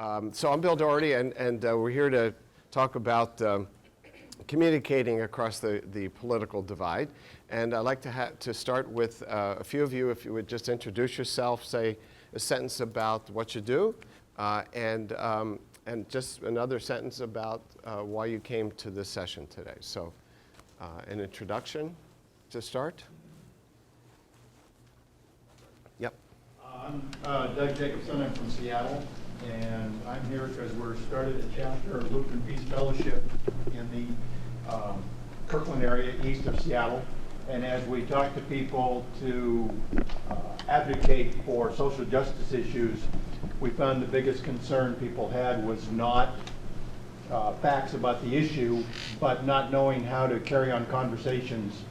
So I'm Bill Doherty, and we're here to talk about communicating across the political divide. And I'd like to start with a few of you, if you would just introduce yourself, say a sentence about what you do, and just another sentence about why you came to this session today. So an introduction to start. Yep. I'm Doug Jacobson. I'm from Seattle, and I'm here because we're started a chapter of Lutheran Peace Fellowship in the Kirkland area east of Seattle. And as we talk to people to advocate for social justice issues, we found the biggest concern people had was not facts about the issue, but not knowing how to carry on conversations,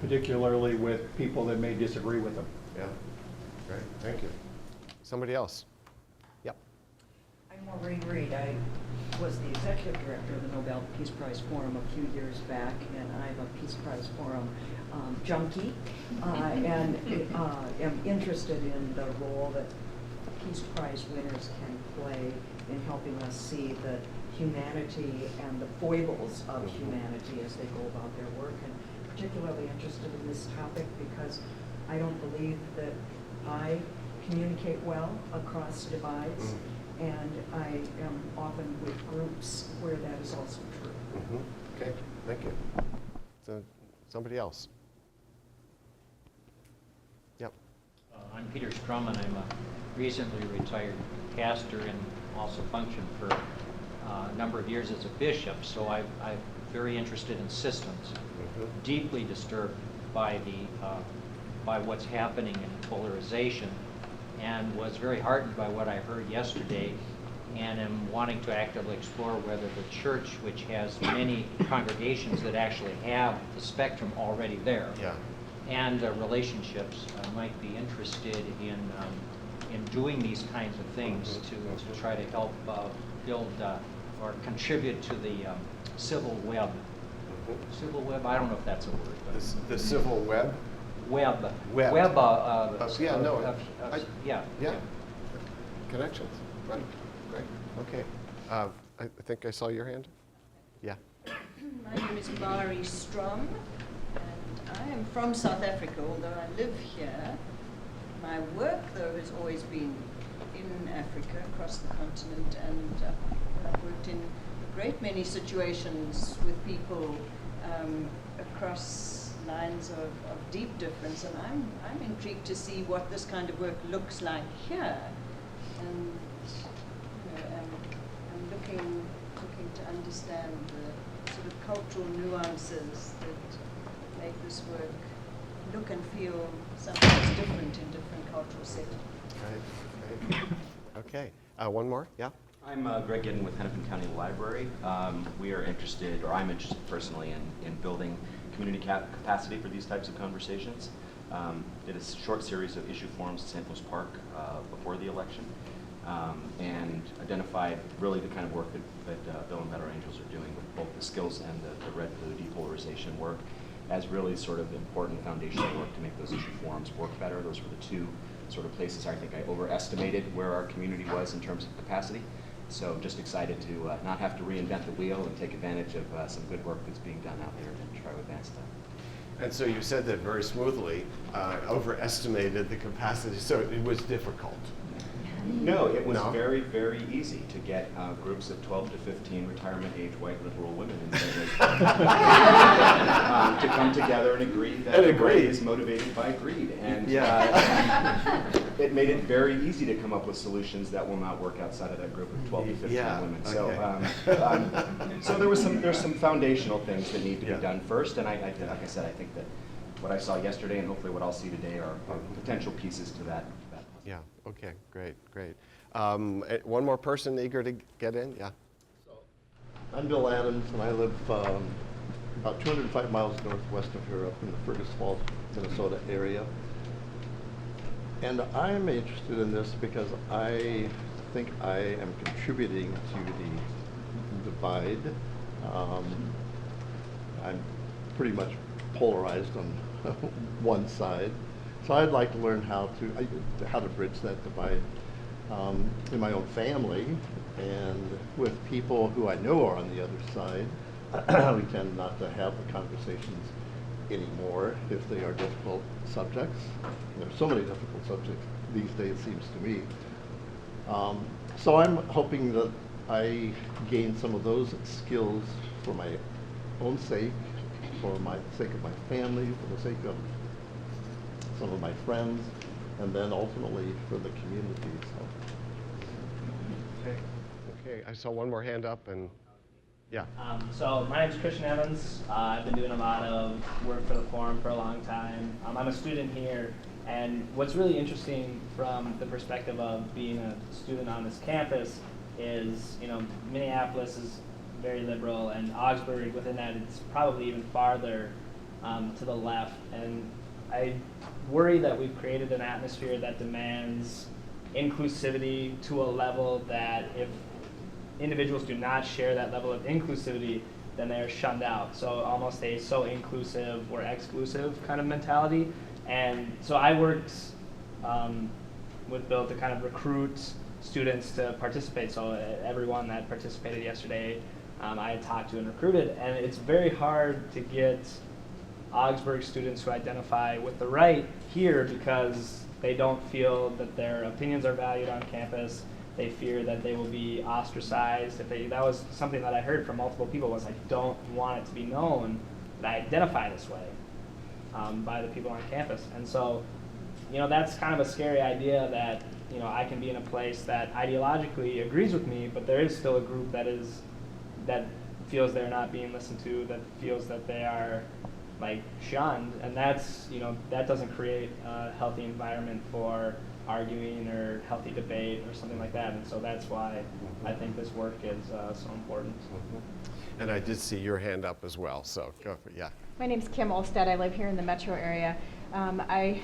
particularly with people that may disagree with them. Yeah. Great. Thank you. Somebody else? Yep. I'm Maureen Reed. I was the executive director of the Nobel Peace Prize Forum a few years back, and I'm a Peace Prize Forum junkie, and am interested in the role that Peace Prize winners can play in helping us see the humanity and the foibles of humanity as they go about their work, and particularly interested in this topic because I don't believe that I communicate well across divides, and I am often with groups where that is also true. Okay, thank you. So, somebody else? Yep. I'm Peter Strumman. I'm a recently retired pastor and also functioned for a number of years as a bishop, so I'm very interested in systems, deeply disturbed by what's happening in polarization, and was very heartened by what I heard yesterday, and am wanting to actively explore whether the church, which has many congregations that actually have the spectrum already there, and relationships, might be interested in doing these kinds of things to try to help build or contribute to the civil web. Civil web, I don't know if that's a word. But The civil web? Web. Web. Yeah. Connections. Right. Great. Okay. I think I saw your hand. Yeah. My name is Mari Strom, and I am from South Africa, although I live here. My work, though, has always been in Africa, across the continent, and I've worked in a great many situations with people across lines of deep difference, and I'm intrigued to see what this kind of work looks like here, and I'm looking to understand the sort of cultural nuances that make this work look and feel sometimes different in different cultural settings. Right. Okay. One more. Yeah. I'm Greg Giddens with Hennepin County Library. We are interested, or I'm interested personally, in building community capacity for these types of conversations. Did a short series of issue forums at St. Louis Park before the election, and identified really the kind of work that Bill and Better Angels are doing with both the skills and the red-blue depolarization work as really sort of important foundational work to make those issue forums work better. Those were the two sort of places I think I overestimated where our community was in terms of capacity. So just excited to not have to reinvent the wheel and take advantage of some good work that's being done out there and try to advance that. And so you said that very smoothly, overestimated the capacity, so it was difficult. No, it was very, very easy to get groups of 12 to 15 retirement age white liberal women in St. Louis to come together and agree that the right is motivated by greed. And it made it very easy to come up with solutions that will not work outside of that group of 12 to 15 women. Okay. So there's some foundational things that need to be done first. And like I said, I think that what I saw yesterday and hopefully what I'll see today are potential pieces to that. Yeah, okay, great. One more person eager to get in? Yeah. So, I'm Bill Adams, and I live about 205 miles northwest of here, up in the Fergus Falls, Minnesota area. And I'm interested in this because I think I am contributing to the divide. I'm pretty much polarized on one side. So I'd like to learn how to bridge that divide. in my own family and with people who I know are on the other side. We tend not to have the conversations anymore if they are difficult subjects. There's so many difficult subjects these days, it seems to me. So I'm hoping that I gain some of those skills for my own sake, for my sake of my family, for the sake of some of my friends, and then ultimately for the community. So. Okay, I saw one more hand up, and yeah. So my name is Christian Evans. I've been doing a lot of work for the forum for a long time. I'm a student here, and what's really interesting from the perspective of being a student on this campus is, Minneapolis is very liberal, and Augsburg, within that, it's probably even farther to the left. And I worry that we've created an atmosphere that demands inclusivity to a level that if individuals do not share that level of inclusivity, then they are shunned out. So almost a so inclusive or exclusive kind of mentality. And so I worked with Bill to kind of recruit students to participate. So everyone that participated yesterday, I had talked to and recruited. And it's very hard to get Augsburg students who identify with the right here because they don't feel that their opinions are valued on campus. They fear that they will be ostracized. That was something that I heard from multiple people was, I don't want it to be known that I identify this way by the people on campus. And so, that's kind of a scary idea that, I can be in a place that ideologically agrees with me, but there is still a group that feels they're not being listened to, that feels that they are shunned, and that doesn't create a healthy environment for arguing or healthy debate or something like that. And so that's why I think this work is so important. And I did see your hand up as well, so go for it. Yeah. My name's Kim Olstead. I live here in the metro area. I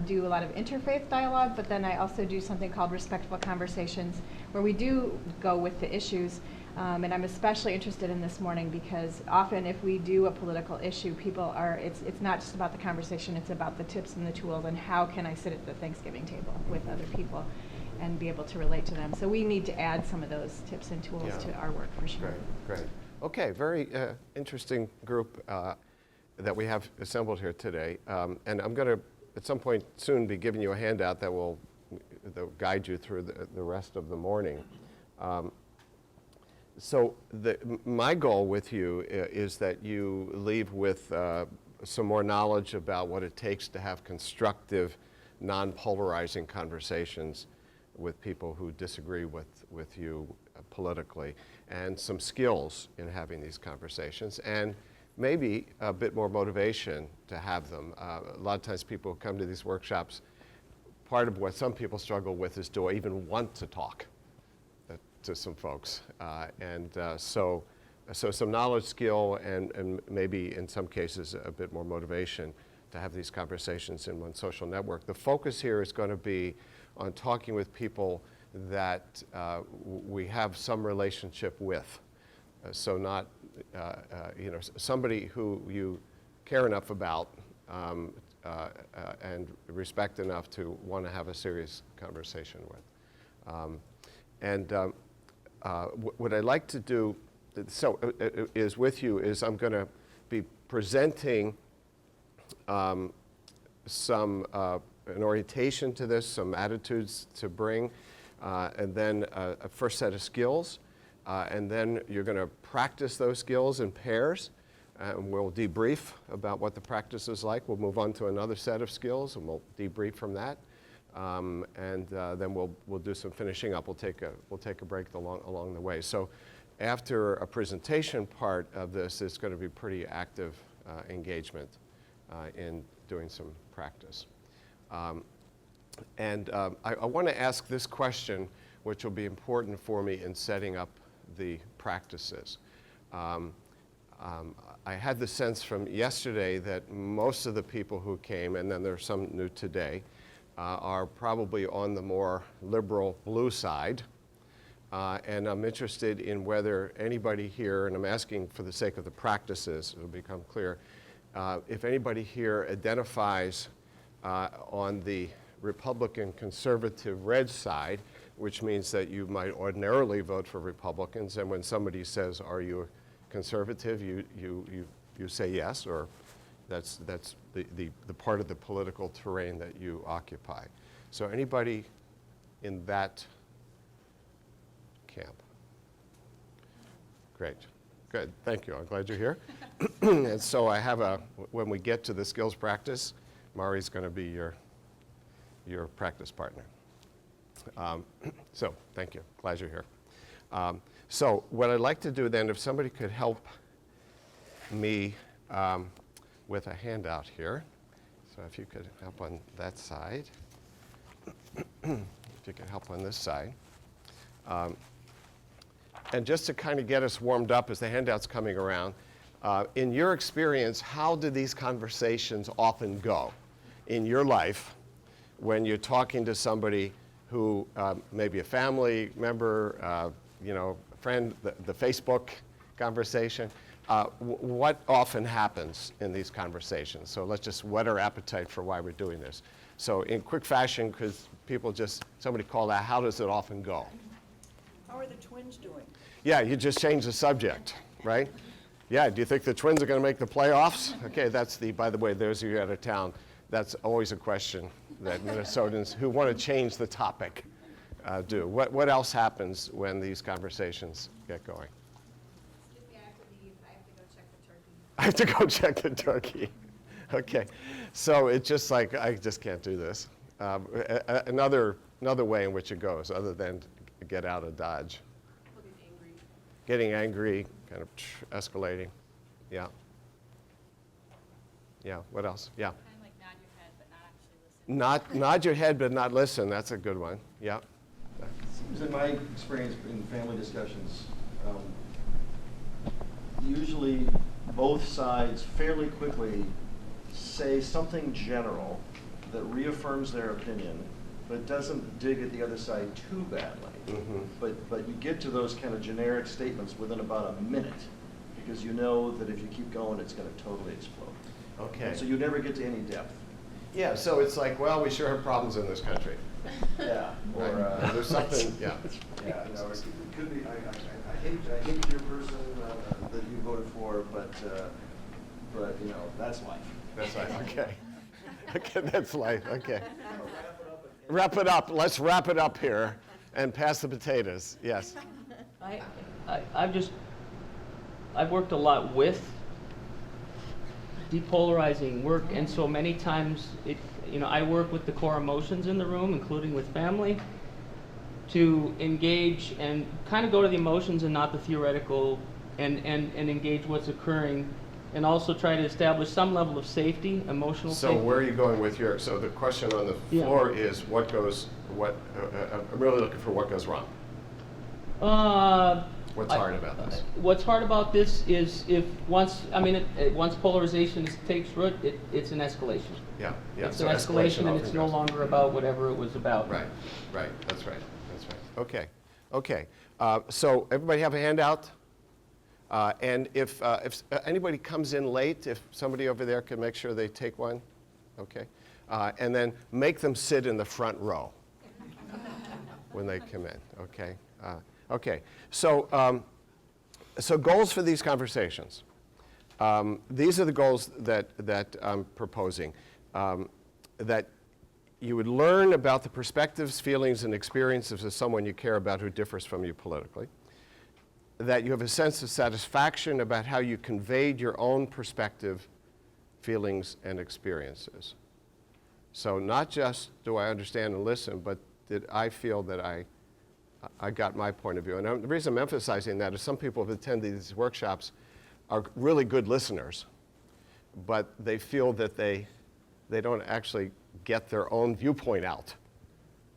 do a lot of interfaith dialogue, but then I also do something called Respectful Conversations, where we do go with the issues. And I'm especially interested in this morning because often if we do a political issue, it's not just about the conversation, it's about the tips and the tools and how can I sit at the Thanksgiving table with other people and be able to relate to them. So we need to add some of those tips and tools to our work for sure. Great. Okay, very interesting group that we have assembled here today. And I'm going to, at some point soon, be giving you a handout that will guide you through the rest of the morning. So my goal with you is that you leave with some more knowledge about what it takes to have constructive, non-polarizing conversations with people who disagree with you politically, and some skills in having these conversations, and maybe a bit more motivation to have them. A lot of times people who come to these workshops, part of what some people struggle with is, do I even want to talk to some folks? So some knowledge, skill, and maybe in some cases a bit more motivation to have these conversations in one social network. The focus here is going to be on talking with people that we have some relationship with. So not, somebody who you care enough about and respect enough to want to have a serious conversation with. What I'd like to do is with you is I'm going to be presenting an orientation to this, some attitudes to bring, and then a first set of skills, and then you're going to practice those skills in pairs, and we'll debrief about what the practice is like. We'll move on to another set of skills, and we'll debrief from that. Then we'll do some finishing up. We'll take a break along the way. So after a presentation part of this, it's going to be pretty active engagement in doing some practice. I want to ask this question, which will be important for me in setting up the practices. I had the sense from yesterday that most of the people who came, and then there's some new today, are probably on the more liberal blue side. And I'm interested in whether anybody here, and I'm asking for the sake of the practices, it'll become clear, if anybody here identifies on the Republican conservative red side, which means that you might ordinarily vote for Republicans, and when somebody says, are you a conservative, you say yes, or that's the part of the political terrain that you occupy. So anybody in that camp? Great. Good. Thank you. I'm glad you're here. And so I have when we get to the skills practice, Mari's going to be your practice partner. So thank you. Glad you're here. So what I'd like to do then, if somebody could help me with a handout here. So if you could help on that side. If you could help on this side. And just to kind of get us warmed up as the handout's coming around, in your experience, how do these conversations often go in your life when you're talking to somebody who maybe a family member, friend, the Facebook conversation? What often happens in these conversations? So let's just whet our appetite for why we're doing this. So in quick fashion, because somebody called out, how does it often go? How are the Twins doing? Yeah, you just changed the subject, right? Yeah, do you think the Twins are going to make the playoffs? Okay, by the way, those of you out of town, that's always a question that Minnesotans who want to change the topic do. What else happens when these conversations get going? Excuse me, I have to leave. I have to go check the turkey. I have to go check the turkey. Okay, so it's just like, I just can't do this. Another way in which it goes, other than get out of Dodge. Getting angry, kind of escalating. Yeah. Yeah, what else? Yeah. Kind of like nod your head, but not actually listen. Nod your head, but not listen. That's a good one. Yeah. Seems in my experience in family discussions, usually both sides fairly quickly say something general that reaffirms their opinion, but doesn't dig at the other side too badly. Mm-hmm. But you get to those kind of generic statements within about a minute, because you know that if you keep going, it's going to totally explode. Okay. So you never get to any depth. Yeah, so it's like, well, we sure have problems in this country. Yeah. Or Right. There's something, yeah. yeah, it could be. I hate your person that you voted for, but that's life. That's life, okay. Okay, that's life, okay. Wrap it up. Let's wrap it up here and pass the potatoes. Yes. I've worked a lot with depolarizing work, and so many times I work with the core emotions in the room, including with family, to engage and kind of go to the emotions and not the theoretical, and engage what's occurring, and also try to establish some level of safety, emotional So safety. where are you going with so the question on the floor is I'm really looking for what goes wrong. What's hard about this? What's hard about this is once polarization takes root, it's an escalation. Yeah. It's So an escalation, and often it's no goes. longer about whatever it was about. Right. That's right. Okay. So everybody have a handout? And if anybody comes in late, if somebody over there can make sure they take one, okay? And then make them sit in the front row when they come in, okay? Okay, so goals for these conversations. These are the goals that I'm proposing. That you would learn about the perspectives, feelings, and experiences of someone you care about who differs from you politically. That you have a sense of satisfaction about how you conveyed your own perspective, feelings, and experiences. So not just do I understand and listen, but did I feel that I got my point of view. And the reason I'm emphasizing that is some people who attend these workshops are really good listeners, but they feel that they don't actually get their own viewpoint out.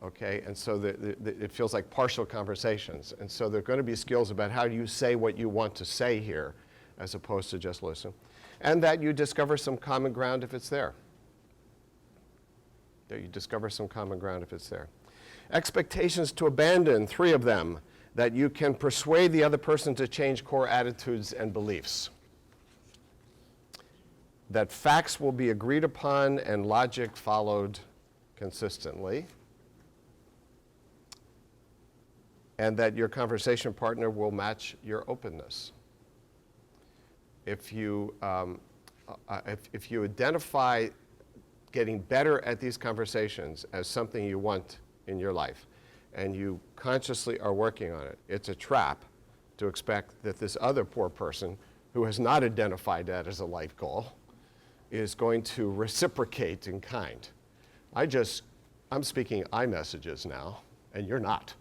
Okay, and so it feels like partial conversations. And so there are going to be skills about how you say what you want to say here, as opposed to just listen. And that you discover some common ground if it's there. Expectations to abandon, 3 of them. That you can persuade the other person to change core attitudes and beliefs. That facts will be agreed upon and logic followed consistently. and that your conversation partner will match your openness. If you identify getting better at these conversations as something you want in your life, and you consciously are working on it, it's a trap to expect that this other poor person who has not identified that as a life goal is going to reciprocate in kind. I'm speaking iMessages now, and you're not,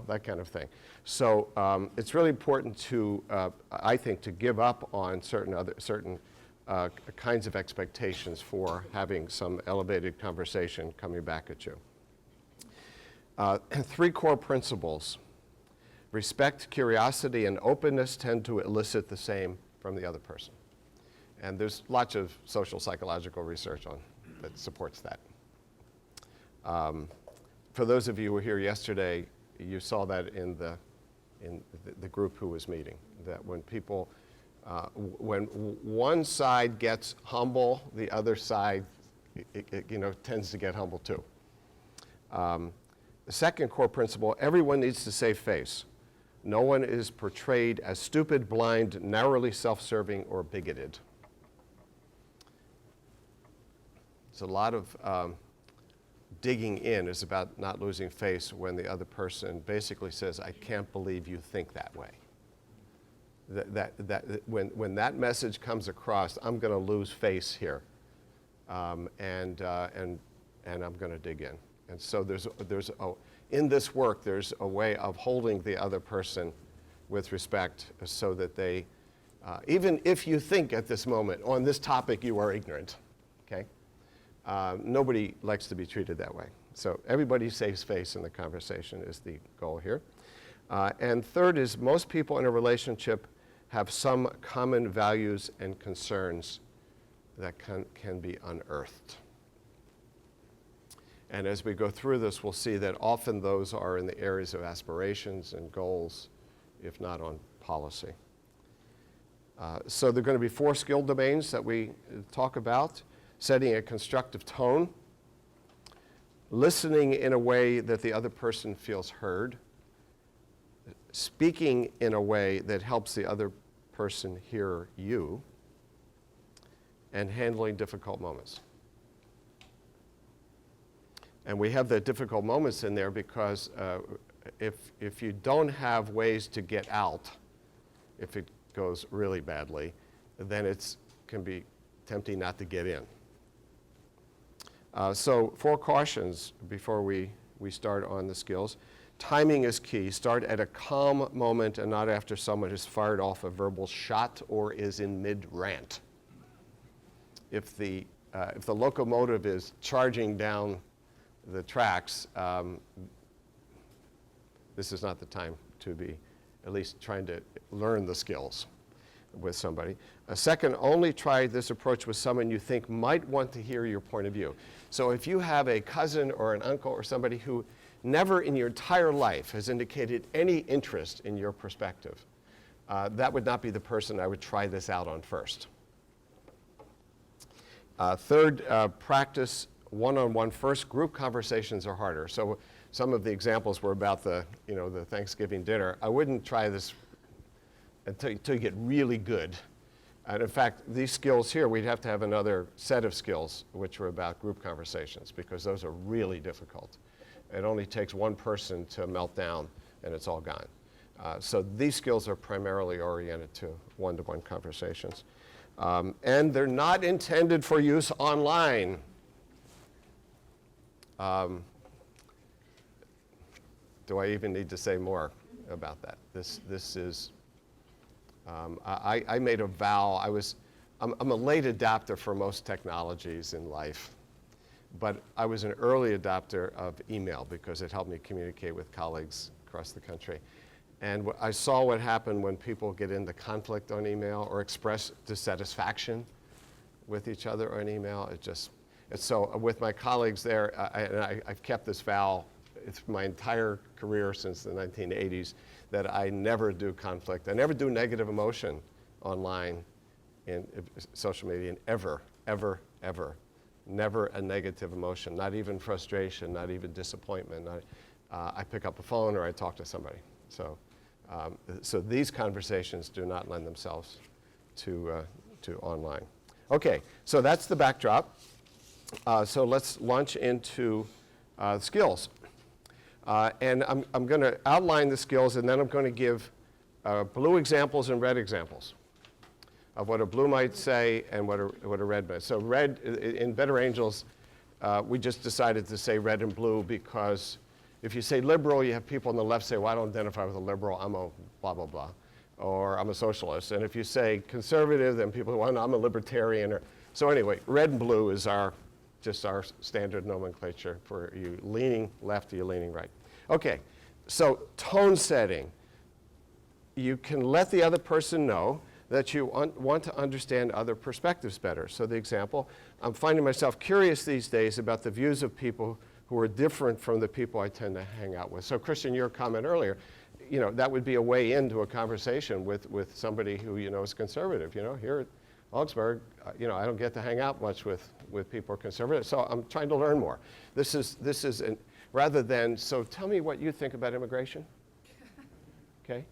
that kind of thing. So it's really important to, I think, to give up on certain kinds of expectations for having some elevated conversation coming back at you. Three core principles. Respect, curiosity, and openness tend to elicit the same from the other person. And there's lots of social psychological research that supports that. For those of you who were here yesterday, you saw that in the group who was meeting, that when people, when one side gets humble, the other side tends to get humble too. The second core principle, everyone needs to save face. No one is portrayed as stupid, blind, narrowly self-serving, or bigoted. It's a lot of digging in is about not losing face when the other person basically says, I can't believe you think that way. When that message comes across, I'm going to lose face here, and I'm going to dig in. And so in this work, there's a way of holding the other person with respect so that they, even if you think at this moment, on this topic you are ignorant, okay? Nobody likes to be treated that way. So everybody saves face in the conversation is the goal here. And third is most people in a relationship have some common values and concerns that can be unearthed. And as we go through this, we'll see that often those are in the areas of aspirations and goals, if not on policy. So there are going to be 4 skill domains that we talk about: setting a constructive tone, listening in a way that the other person feels heard, speaking in a way that helps the other person hear you, and handling difficult moments. And we have the difficult moments in there because if you don't have ways to get out, if it goes really badly, then it can be tempting not to get in. So 4 cautions before we start on the skills. Timing is key. Start at a calm moment and not after someone has fired off a verbal shot or is in mid-rant. If the locomotive is charging down the tracks, this is not the time to be at least trying to learn the skills with somebody. Second, only try this approach with someone you think might want to hear your point of view. So if you have a cousin or an uncle or somebody who never in your entire life has indicated any interest in your perspective, that would not be the person I would try this out on first. Third, practice one-on-one first. Group conversations are harder. So some of the examples were about the Thanksgiving dinner. I wouldn't try this until you get really good. And in fact, these skills here, we'd have to have another set of skills which were about group conversations because those are really difficult. It only takes one person to melt down and it's all gone. So these skills are primarily oriented to one-to-one conversations. And they're not intended for use online. Do I even need to say more about that? This is, I made a vow. I'm a late adopter for most technologies in life, but I was an early adopter of email because it helped me communicate with colleagues across the country. And I saw what happened when people get into conflict on email or express dissatisfaction with each other on email. So with my colleagues there, I've kept this vow. It's my entire career since the 1980s that I never do conflict. I never do negative emotion online in social media, and ever, never a negative emotion, not even frustration, not even disappointment. I pick up a phone or I talk to somebody. So, so these conversations do not lend themselves to online. Okay, so that's the backdrop. So let's launch into skills. And I'm going to outline the skills, and then I'm going to give blue examples and red examples of what a blue might say and what a red might. So red, in Better Angels, we just decided to say red and blue because if you say liberal, you have people on the left say, well, I don't identify with a liberal, I'm a blah, blah, blah, or I'm a socialist. And if you say conservative, then people, well, no, I'm a libertarian. So anyway, red and blue is just our standard nomenclature for you leaning left or you leaning right. Okay, so tone setting. You can let the other person know that you want to understand other perspectives better. So the example, I'm finding myself curious these days about the views of people who are different from the people I tend to hang out with. So Christian, your comment earlier, that would be a way into a conversation with somebody who is conservative. Here at Augsburg, I don't get to hang out much with people who are conservative, so I'm trying to learn more. This is rather than, so tell me what you think about immigration. Okay.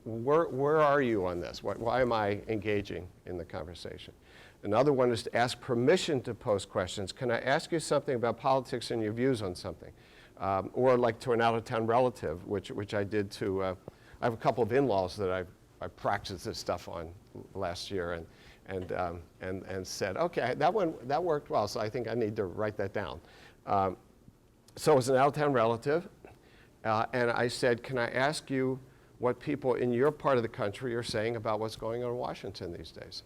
Where are you on this? Why am I engaging in the conversation? Another one is to ask permission to pose questions. Can I ask you something about politics and your views on something? Or like to an out-of-town relative, which I did to, I have a couple of in-laws that I practiced this stuff on last year and said, okay, that worked well, so I think I need to write that down. So it was an out-of-town relative. And I said, can I ask you what people in your part of the country are saying about what's going on in Washington these days?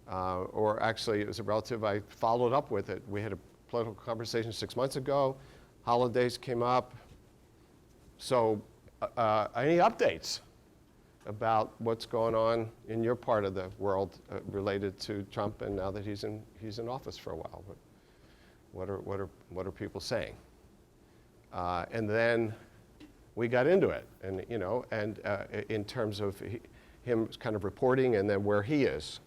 Or actually, it was a relative I followed up with it. We had a political conversation 6 months ago. Holidays came up. So any updates about what's going on in your part of the world related to Trump and now that he's in office for a while? What are people saying? And then we got into it, and in terms of him kind of reporting and then where he is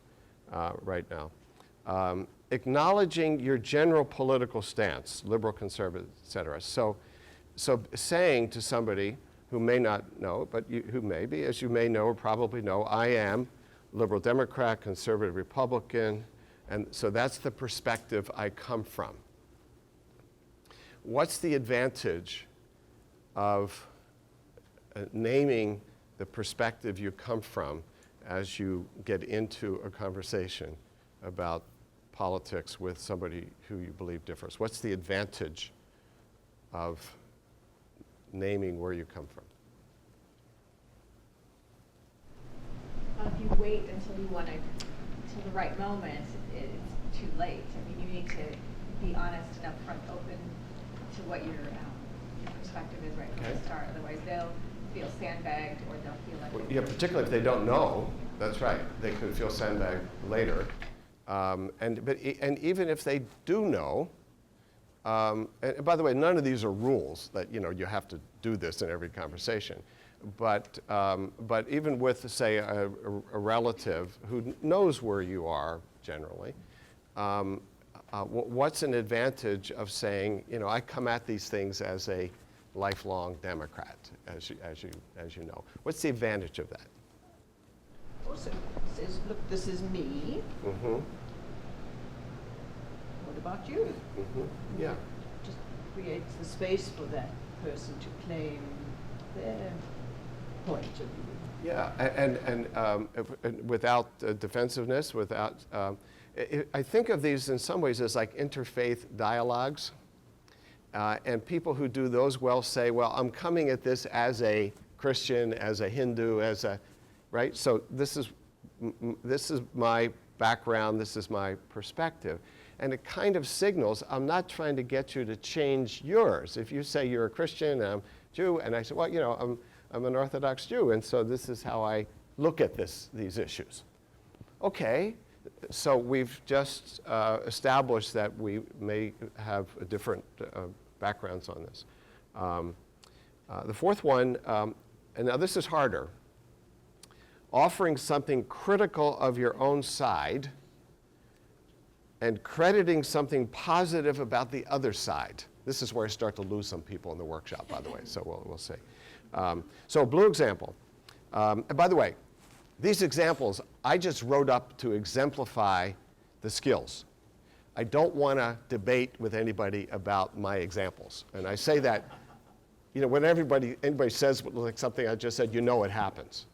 right now. Acknowledging your general political stance, liberal, conservative, et cetera. So saying to somebody who may not know, but who may be, as you may know or probably know, I am liberal Democrat, conservative Republican, and so that's the perspective I come from. What's the advantage of naming the perspective you come from as you get into a conversation about politics with somebody who you believe differs? What's the advantage of naming where you come from? If you wait until the right moment, it's too late. I mean, you need to be honest and upfront, open to what your perspective is right from the start. Otherwise, they'll feel sandbagged, or they'll feel like... Well, yeah, particularly if they don't know. That's right. They could feel sandbagged later. And even if they do know, and by the way, none of these are rules that you have to do this in every conversation. But even with, say, a relative who knows where you are generally, what's an advantage of saying, I come at these things as a lifelong Democrat, as you know? What's the advantage of that? Also, it says, look, this is me. Mm-hmm. What about you? Mm-hmm. Yeah. Just creates the space for that person to claim their point of view. Yeah, and without defensiveness, without, I think of these in some ways as like interfaith dialogues. And people who do those well say, well, I'm coming at this as a Christian, as a Hindu, right? So this is my background, this is my perspective. And it kind of signals, I'm not trying to get you to change yours. If you say you're a Christian and I'm Jew, and I say, well, I'm an Orthodox Jew, and so this is how I look at these issues. Okay, so we've just established that we may have different backgrounds on this. The fourth one, and now this is harder, offering something critical of your own side and crediting something positive about the other side. This is where I start to lose some people in the workshop, by the way, so we'll see. So blue example. And by the way, these examples I just wrote up to exemplify the skills. I don't want to debate with anybody about my examples. And I say that, when anybody says like something I just said, it happens.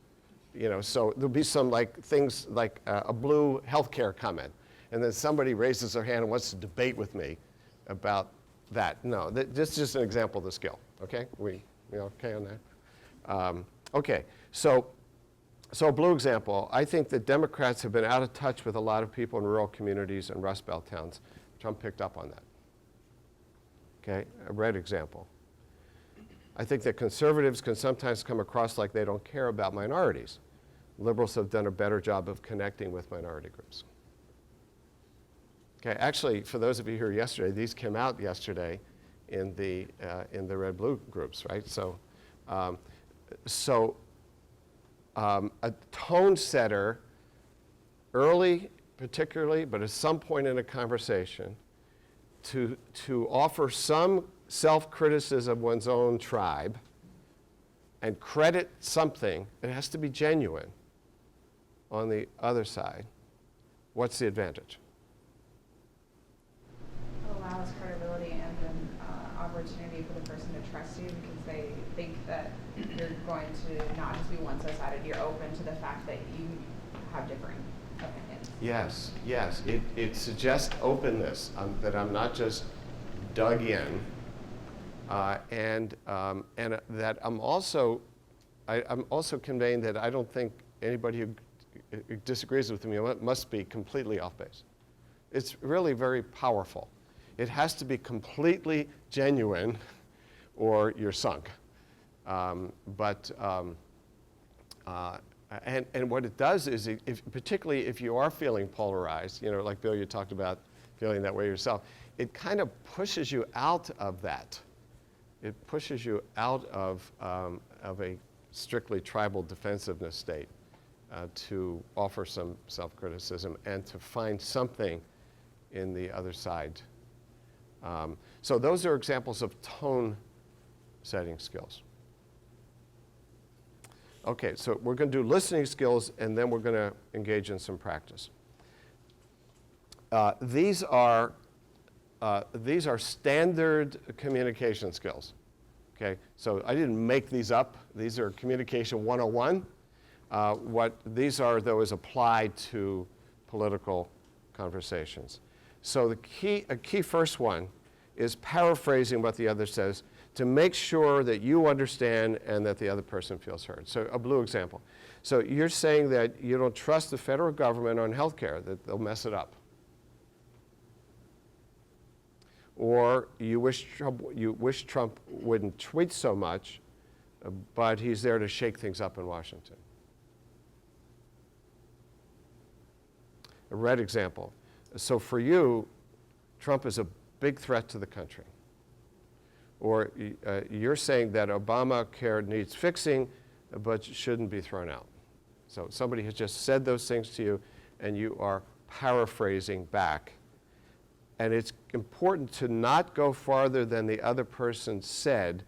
So there'll be some things like a blue healthcare comment, and then somebody raises their hand and wants to debate with me about that. No, this is just an example of the skill. Okay, we okay on that? Okay, so a blue example. I think that Democrats have been out of touch with a lot of people in rural communities and Rust Belt towns. Trump picked up on that. Okay, a red example. I think that conservatives can sometimes come across like they don't care about minorities. Liberals have done a better job of connecting with minority groups. Okay, actually, for those of you here yesterday, these came out yesterday in the red-blue groups, right? So, a tone setter, early particularly, but at some point in a conversation, to offer some self-criticism of one's own tribe and credit something, it has to be genuine on the other side. What's the advantage? Allows credibility and an opportunity for the person to trust you because they think that you're going to not just be one-sided, you're open to the fact that you have differing opinions. Yes, yes. It suggests openness, that I'm not just dug in, and that I'm also conveying that I don't think anybody who disagrees with me must be completely off base. It's really very powerful. It has to be completely genuine, or you're sunk. And what it does is, particularly if you are feeling polarized, like Bill, you talked about feeling that way yourself, it kind of pushes you out of that. It pushes you out of a strictly tribal defensiveness state to offer some self-criticism and to find something in the other side. So those are examples of tone-setting skills. Okay, so we're going to do listening skills, and then we're going to engage in some practice. These are standard communication skills. Okay, so I didn't make these up. These are communication 101. What these are, though, is applied to political conversations. So a key first one is paraphrasing what the other says to make sure that you understand and that the other person feels heard. So a blue example. So you're saying that you don't trust the federal government on health care, that they'll mess it up. Or you wish Trump wouldn't tweet so much, but he's there to shake things up in Washington. A red example. So for you, Trump is a big threat to the country. Or you're saying that Obamacare needs fixing, but shouldn't be thrown out. So somebody has just said those things to you, and you are paraphrasing back. And it's important to not go farther than the other person said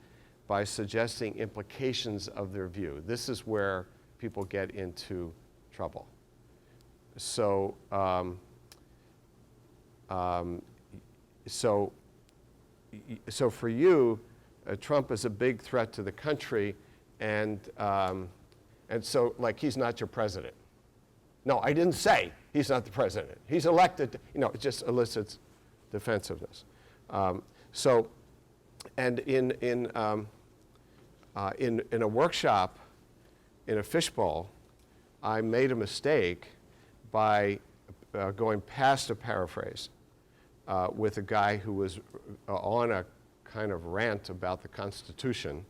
by suggesting implications of their view. This is where people get into trouble. So, so for you, Trump is a big threat to the country, and so like he's not your president. No, I didn't say he's not the president. He's elected. It just elicits defensiveness. And in a workshop, in a fishbowl, I made a mistake by going past a paraphrase with a guy who was on a kind of rant about the Constitution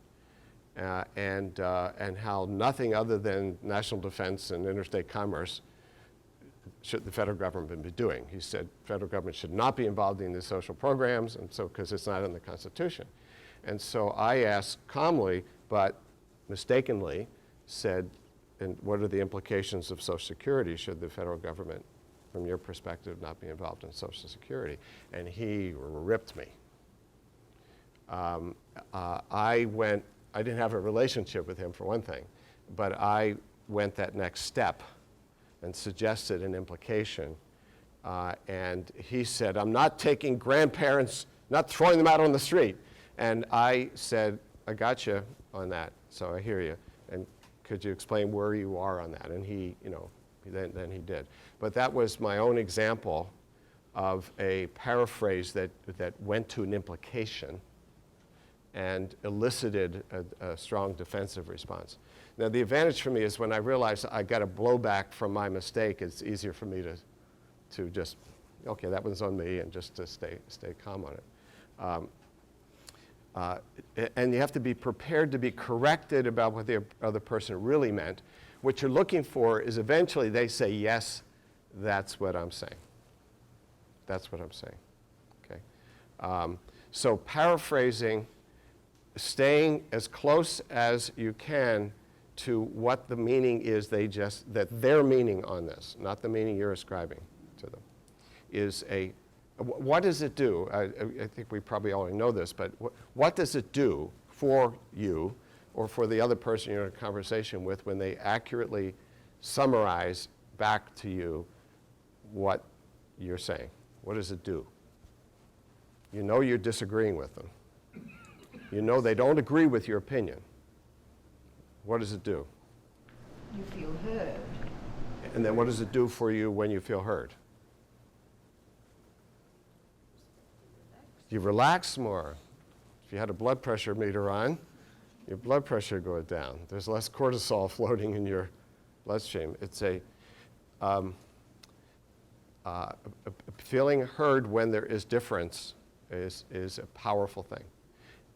and how nothing other than national defense and interstate commerce should the federal government be doing. He said federal government should not be involved in these social programs, and so because it's not in the Constitution. And so I asked calmly, but mistakenly, said, and what are the implications of Social Security? Should the federal government, from your perspective, not be involved in Social Security? And he ripped me. I didn't have a relationship with him for one thing, but I went that next step and suggested an implication. And he said, I'm not taking grandparents, not throwing them out on the street. And I said, I got you on that, so I hear you. And could you explain where you are on that? And he, then he did. But that was my own example of a paraphrase that went to an implication and elicited a strong defensive response. Now, the advantage for me is when I realize I got a blowback from my mistake, it's easier for me to just, okay, that one's on me, and just to stay calm on it. And you have to be prepared to be corrected about what the other person really meant. What you're looking for is eventually they say, yes, that's what I'm saying. That's what I'm saying, okay? So paraphrasing, staying as close as you can to what the meaning is that their meaning on this, not the meaning you're ascribing to them, is what does it do? I think we probably already know this, but what does it do for you or for the other person you're in a conversation with when they accurately summarize back to you what you're saying? What does it do? You know you're disagreeing with them. You know they don't agree with your opinion. What does it do? You feel heard. And then what does it do for you when you feel heard? You relax more. If you had a blood pressure meter on, your blood pressure goes down. There's less cortisol floating in your bloodstream. It's feeling heard when there is difference is a powerful thing.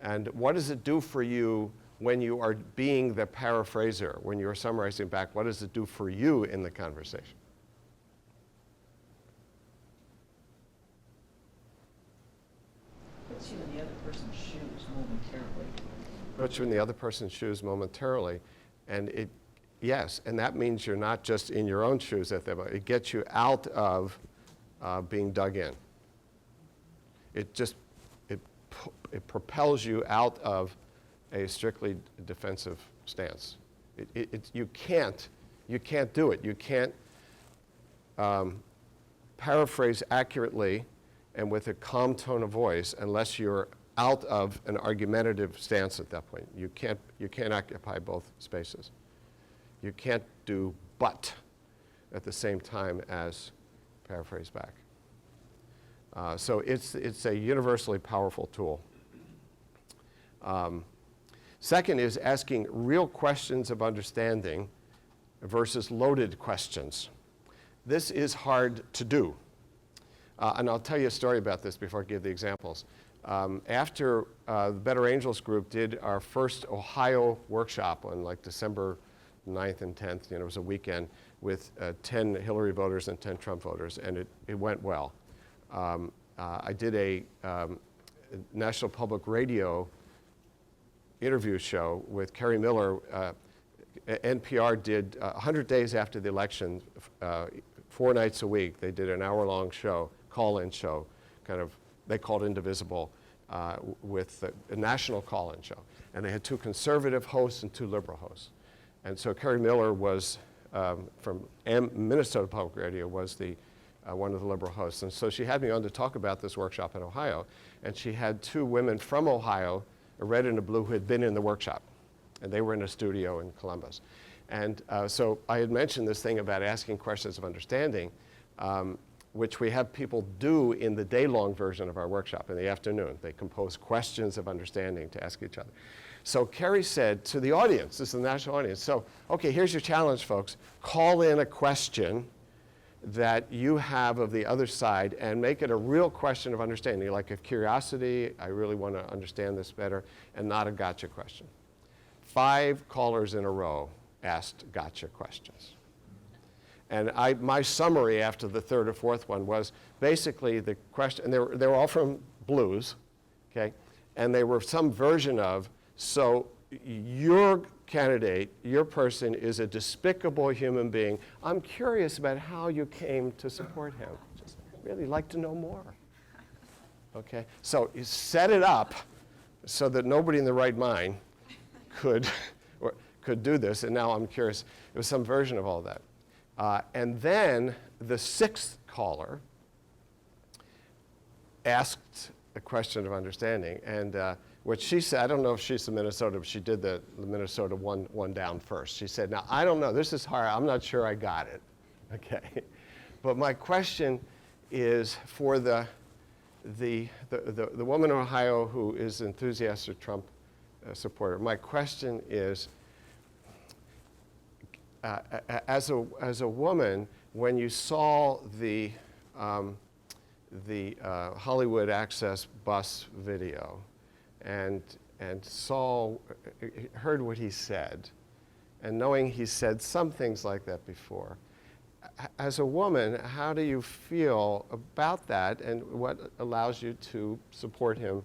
And what does it do for you when you are being the paraphraser, when you're summarizing back? What does it do for you in the conversation? Puts you in the other person's shoes momentarily. Puts you in the other person's shoes momentarily, and yes, and that means you're not just in your own shoes at that moment. It gets you out of being dug in. It propels you out of a strictly defensive stance. You can't do it. You can't paraphrase accurately and with a calm tone of voice unless you're out of an argumentative stance at that point. You can't occupy both spaces. You can't do but at the same time as paraphrase back. So it's a universally powerful tool. Second is asking real questions of understanding versus loaded questions. This is hard to do. And I'll tell you a story about this before I give the examples. After the Better Angels group did our first Ohio workshop on like December 9th and 10th, it was a weekend with 10 Hillary voters and 10 Trump voters, and it went well. I did a National Public Radio interview show with Kerry Miller. NPR did 100 days after the election, 4 nights a week. They did an hour-long show, call-in show, they called Indivisible, with a national call-in show. And they had 2 conservative hosts and 2 liberal hosts. And so Kerry Miller was, from Minnesota Public Radio, was one of the liberal hosts. And so she had me on to talk about this workshop in Ohio. And she had 2 women from Ohio, a red and a blue, who had been in the workshop. And they were in a studio in Columbus. And so I had mentioned this thing about asking questions of understanding, which we have people do in the day-long version of our workshop in the afternoon. They compose questions of understanding to ask each other. So Kerry said to the audience, this is the national audience, so, okay, here's your challenge, folks. Call in a question that you have of the other side and make it a real question of understanding, like a curiosity, I really want to understand this better, and not a gotcha question. 5 callers in a row asked gotcha questions. And my summary after the 3rd or 4th one was basically the question, and they were all from blues, okay? And they were some version of, so your candidate, your person is a despicable human being. I'm curious about how you came to support him. Just really like to know more. Okay? So you set it up so that nobody in the right mind could, could do this. And now I'm curious, it was some version of all that. And then the sixth caller asked a question of understanding. And what she said, I don't know if she's from Minnesota, but she did the Minnesota one down first. She said, now, I don't know, this is hard, I'm not sure I got it, okay? But my question is for the woman in Ohio who is an enthusiastic Trump supporter. My question is, as a woman, when you saw the Hollywood Access bus video and heard what he said, and knowing he said some things like that before, as a woman, how do you feel about that, and what allows you to support him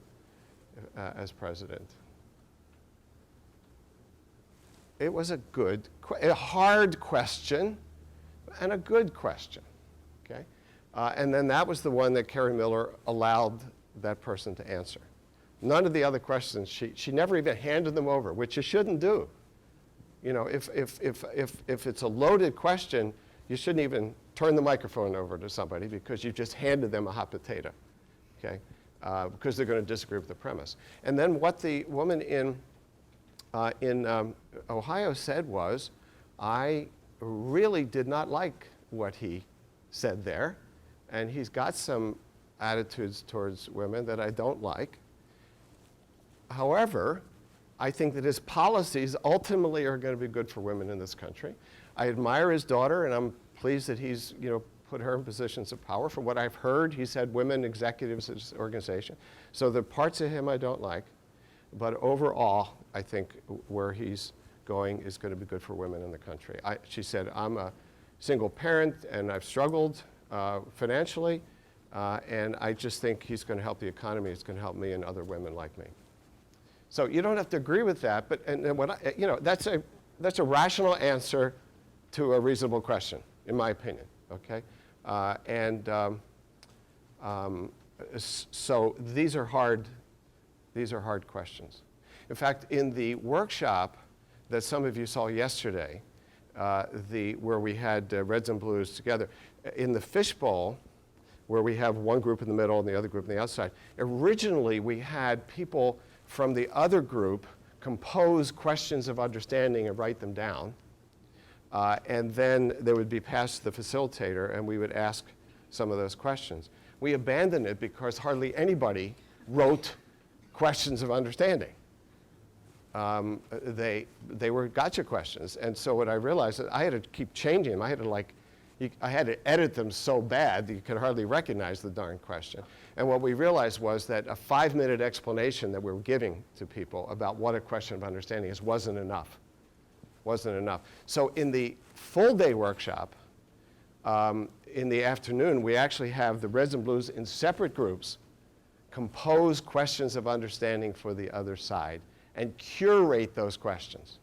as president? It was a hard question, and a good question, okay? And then that was the one that Carrie Miller allowed that person to answer. None of the other questions, she never even handed them over, which you shouldn't do. You know, if it's a loaded question, you shouldn't even turn the microphone over to somebody because you just handed them a hot potato, okay? Because they're going to disagree with the premise. And then what the woman in Ohio said was, I really did not like what he said there, and he's got some attitudes towards women that I don't like. However, I think that his policies ultimately are going to be good for women in this country. I admire his daughter, and I'm pleased that he's put her in positions of power. From what I've heard, he's had women executives at his organization. So the parts of him I don't like, but overall, I think where he's going is going to be good for women in the country. She said, I'm a single parent, and I've struggled financially, and I just think he's going to help the economy. He's going to help me and other women like me. So you don't have to agree with that, but that's a rational answer to a reasonable question, in my opinion. Okay, so these are hard questions. In fact, in the workshop that some of you saw yesterday, where we had Reds and Blues together, in the fishbowl, where we have one group in the middle and the other group on the outside, originally we had people from the other group compose questions of understanding and write them down. And then they would be passed to the facilitator, and we would ask some of those questions. We abandoned it because hardly anybody wrote questions of understanding. They were gotcha questions. And so what I realized is I had to keep changing them. I had to edit them so bad that you could hardly recognize the darn question. And what we realized was that a 5-minute explanation that we were giving to people about what a question of understanding is wasn't enough. So in the full day workshop, in the afternoon, we actually have the Reds and Blues in separate groups compose questions of understanding for the other side and curate those questions.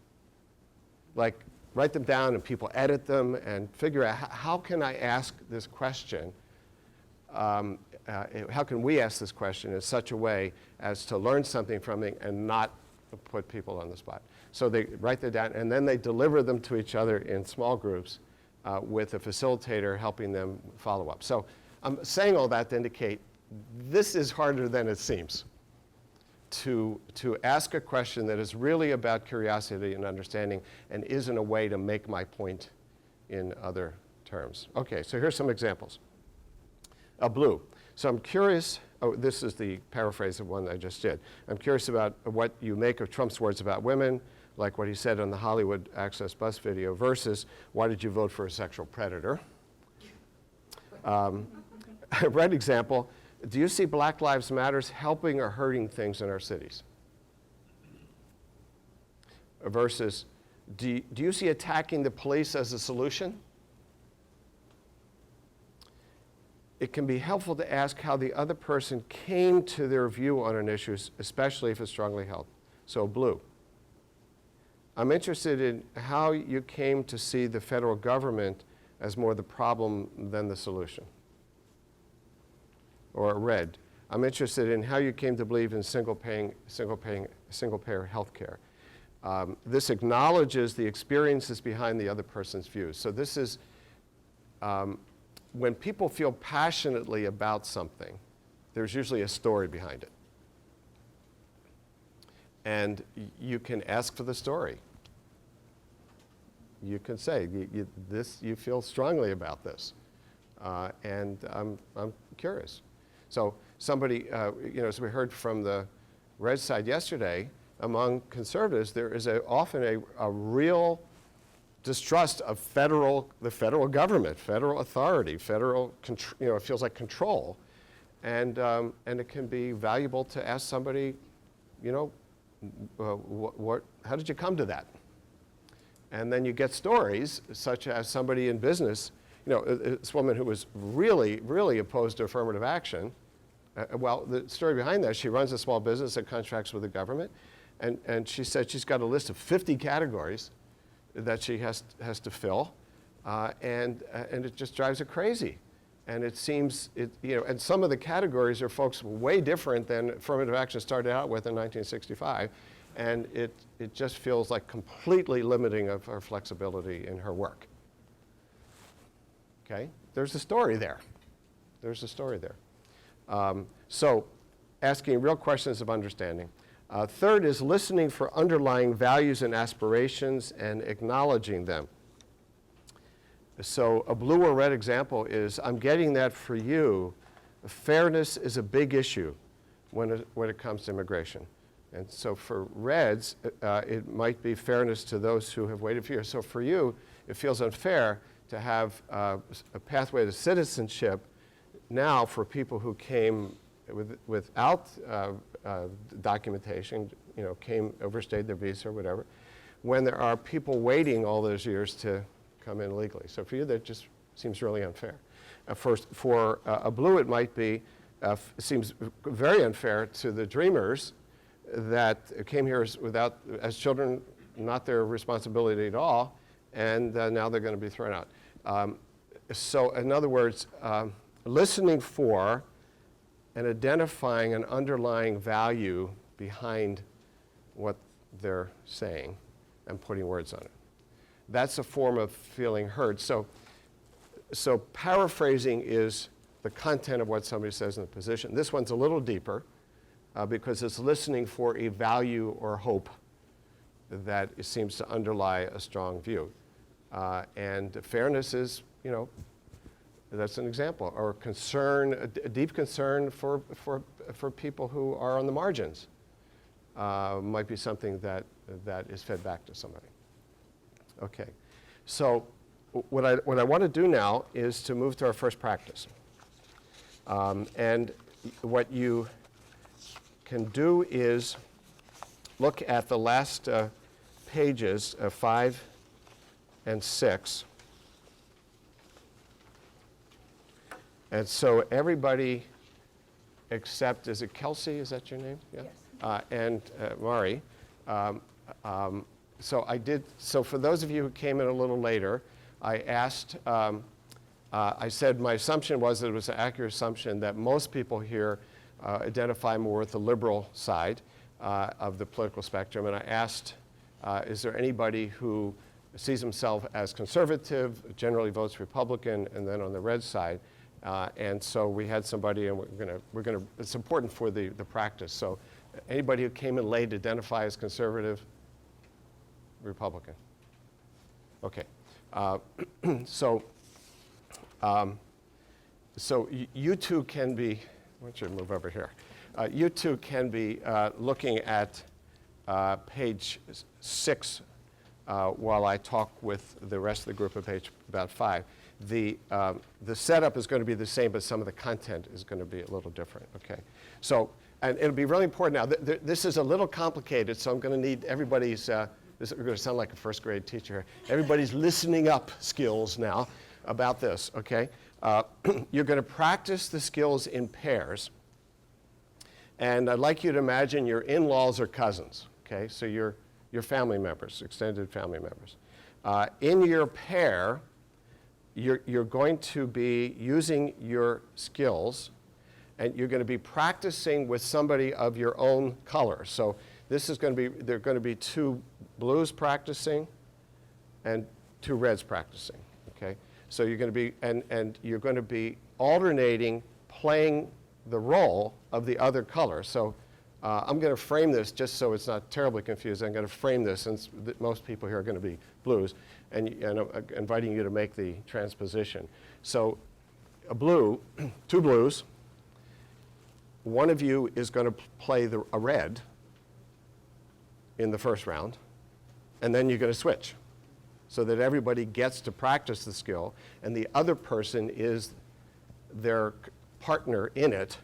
Like, write them down and people edit them and figure out how can I ask this question, how can we ask this question in such a way as to learn something from it and not put people on the spot. So they write them down and then they deliver them to each other in small groups with a facilitator helping them follow up. So I'm saying all that to indicate this is harder than it seems. To ask a question that is really about curiosity and understanding and isn't a way to make my point in other terms. Okay, so here's some examples. Blue. So I'm curious, this is the paraphrase of one I just did. I'm curious about what you make of Trump's words about women, like what he said on the Hollywood Access bus video, versus why did you vote for a sexual predator? Red example. Do you see Black Lives Matter helping or hurting things in our cities? Versus, do you see attacking the police as a solution? It can be helpful to ask how the other person came to their view on an issue, especially if it's strongly held. So blue. I'm interested in how you came to see the federal government as more the problem than the solution. Or red. I'm interested in how you came to believe in single-payer health care. This acknowledges the experiences behind the other person's views. So this is, when people feel passionately about something, there's usually a story behind it. And you can ask for the story. You can say, you feel strongly about this. And I'm curious. So somebody, as we heard from the red side yesterday, among conservatives, there is often a real distrust of the federal government, federal authority, it feels like control. And it can be valuable to ask somebody, how did you come to that? And then you get stories, such as somebody in business, this woman who was really, really opposed to affirmative action. Well, the story behind that, she runs a small business that contracts with the government, and she said she's got a list of 50 categories that she has to fill, and it just drives her crazy. And it seems, and some of the categories are folks way different than affirmative action started out with in 1965, and it just feels like completely limiting of her flexibility in her work. Okay, there's a story there. There's a story there. So asking real questions of understanding. Third is listening for underlying values and aspirations and acknowledging them. So a blue or red example is, I'm getting that for you. Fairness is a big issue when it comes to immigration. And so for reds, it might be fairness to those who have waited for years. So for you, it feels unfair to have a pathway to citizenship now for people who came without documentation, overstayed their visa or whatever, when there are people waiting all those years to come in legally. So for you, that just seems really unfair. For a blue, it might be, seems very unfair to the dreamers that came here as children, not their responsibility at all, and now they're going to be thrown out. So in other words, listening for and identifying an underlying value behind what they're saying and putting words on it. That's a form of feeling heard. So paraphrasing is the content of what somebody says in the position. This one's a little deeper because it's listening for a value or hope that seems to underlie a strong view. And fairness is, that's an example. Or concern, a deep concern for people who are on the margins might be something that is fed back to somebody. Okay, so what I want to do now is to move to our first practice. And what you can do is look at the last pages of 5 and 6. And so everybody except, is it Kelsey, is that your name? Yeah. Yes. And Mari. So for those of you who came in a little later, I asked, I said my assumption was that it was an accurate assumption that most people here identify more with the liberal side of the political spectrum. And I asked, is there anybody who sees himself as conservative, generally votes Republican, and then on the red side? And so we had somebody, and we're gonna. It's important for the practice. So anybody who came in late identify as conservative, Republican. Okay. So you two can be. Why don't you move over here? You two can be looking at page 6 while I talk with the rest of the group at page about 5. The setup is going to be the same, but some of the content is going to be a little different. Okay. So, and it'll be really important now. This is a little complicated, so I'm going to need everybody's. This is going to sound like a first grade teacher here. Everybody's listening up skills now about this. Okay. You're going to practice the skills in pairs, and I'd like you to imagine your in-laws or cousins. Okay. So your family members, extended family members. In your pair, you're going to be using your skills and you're going to be practicing with somebody of your own color. So this is going to be, there are going to be 2 blues practicing and 2 reds practicing, okay? So you're going to be, and you're going to be alternating playing the role of the other color. So I'm going to frame this just so it's not terribly confusing. I'm going to frame this since most people here are going to be blues, and I'm inviting you to make the transposition. So a blue, 2 blues, one of you is going to play a red in the first round, and then you're going to switch so that everybody gets to practice the skill, and the other person is their partner in it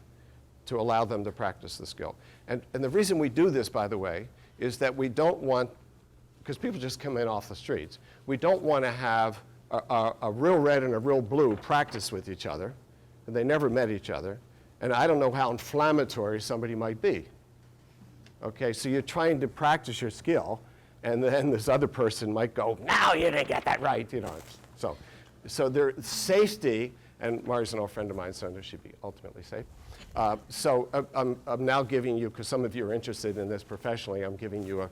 to allow them to practice the skill. And the reason we do this, by the way, is that we don't want, because people just come in off the streets, we don't want to have a real red and a real blue practice with each other, and they never met each other, and I don't know how inflammatory somebody might be. Okay, so you're trying to practice your skill, and then this other person might go, "No, you didn't get that right," you know. So there's safety, and Mari's an old friend of mine, so I know she'd be ultimately safe. So I'm now giving you, because some of you are interested in this professionally, I'm giving you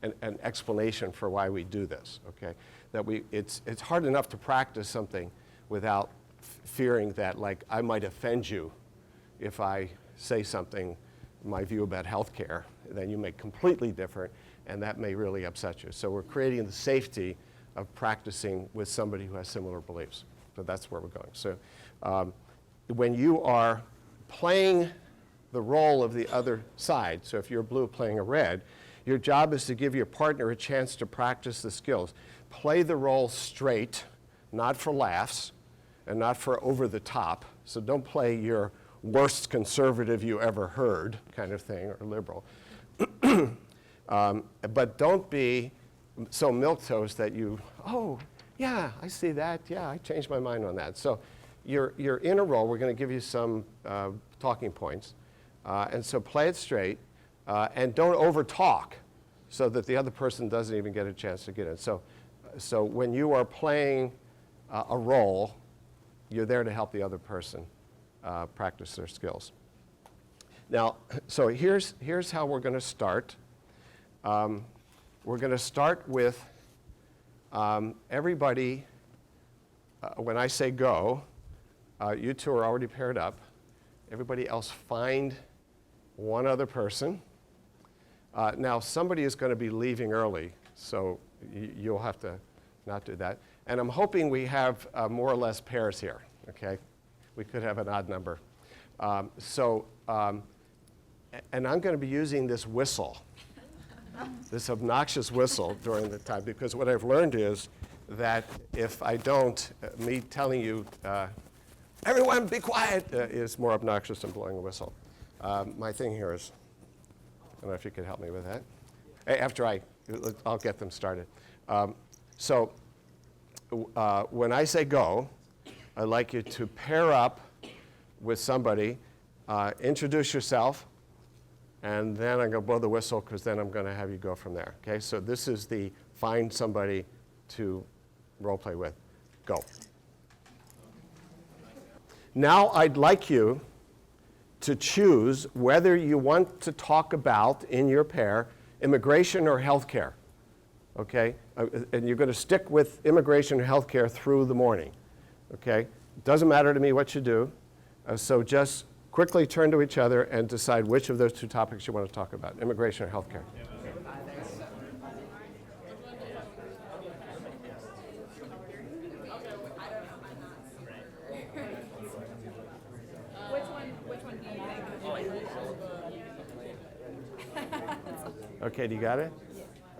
an explanation for why we do this, okay? That it's hard enough to practice something without fearing that, like, I might offend you if I say something, my view about healthcare, then you make completely different, and that may really upset you. So we're creating the safety of practicing with somebody who has similar beliefs. So that's where we're going. So when you are playing the role of the other side, so if you're blue playing a red, your job is to give your partner a chance to practice the skills. Play the role straight, not for laughs, and not for over the top. So don't play your worst conservative you ever heard kind of thing, or liberal. But don't be so milquetoast that you, "Oh, yeah, I see that. Yeah, I changed my mind on that." So you're in a role. We're going to give you some talking points. And so play it straight, and don't over-talk so that the other person doesn't even get a chance to get in. So when you are playing a role, you're there to help the other person practice their skills. Now, so here's how we're going to start. We're going to start with everybody, when I say go, you 2 are already paired up. Everybody else find one other person. Now, somebody is going to be leaving early, so you'll have to not do that. And I'm hoping we have more or less pairs here, okay? We could have an odd number. And I'm going to be using this whistle, this obnoxious whistle during the time, because what I've learned is that if I don't, me telling you, "Everyone be quiet," is more obnoxious than blowing a whistle. My thing here is, I don't know if you could help me with that. After I'll get them started. When I say go, I'd like you to pair up with somebody, introduce yourself, and then I'm going to blow the whistle, because then I'm going to have you go from there. Okay, so this is the find somebody to role play with. Go. Now I'd like you to choose whether you want to talk about, in your pair, immigration or healthcare. Okay? And you're going to stick with immigration or healthcare through the morning. Okay? Doesn't matter to me what you do. So just quickly turn to each other and decide which of those 2 topics you want to talk about, immigration or healthcare. Which one do you think? Okay, do you got it?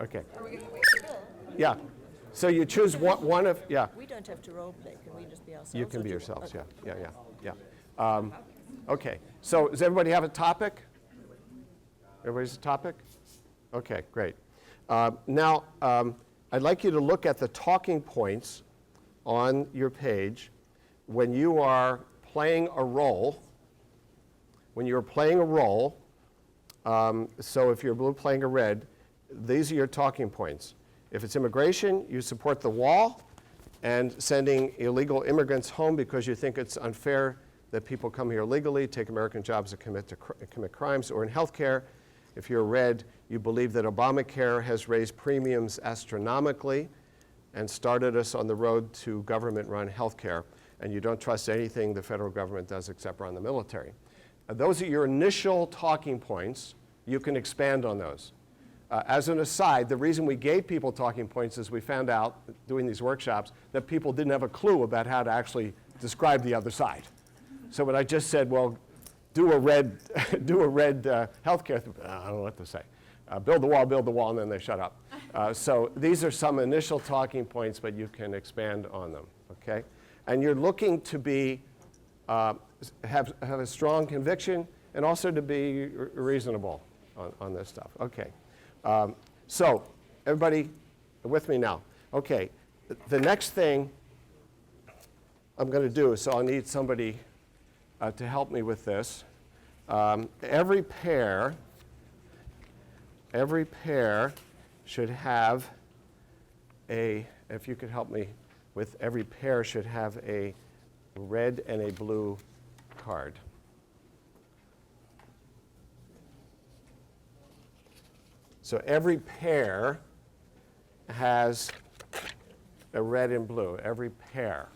Okay. Yeah. So you choose one of, yeah. We don't have to role play. Can we just be ourselves? You can be yourselves, yeah. Okay, so does everybody have a topic? Everybody's a topic? Okay, great. Now, I'd like you to look at the talking points on your page when you are playing a role. When you're playing a role, so if you're blue playing a red, these are your talking points. If it's immigration, you support the wall and sending illegal immigrants home because you think it's unfair that people come here legally, take American jobs, and commit crimes. Or in healthcare, if you're red, you believe that Obamacare has raised premiums astronomically and started us on the road to government-run healthcare, and you don't trust anything the federal government does except run the military. Those are your initial talking points. You can expand on those. As an aside, the reason we gave people talking points is we found out, doing these workshops, that people didn't have a clue about how to actually describe the other side. So when I just said, well, do a red healthcare, I don't know what to say. Build the wall, and then they shut up. So these are some initial talking points, but you can expand on them, okay? And you're looking to be, have a strong conviction and also to be reasonable on this stuff, okay? So everybody with me now? Okay, the next thing I'm going to do, so I'll need somebody to help me with this. Every pair should have if you could help me with, every pair should have a red and a blue card. So every pair has a red and blue, every pair.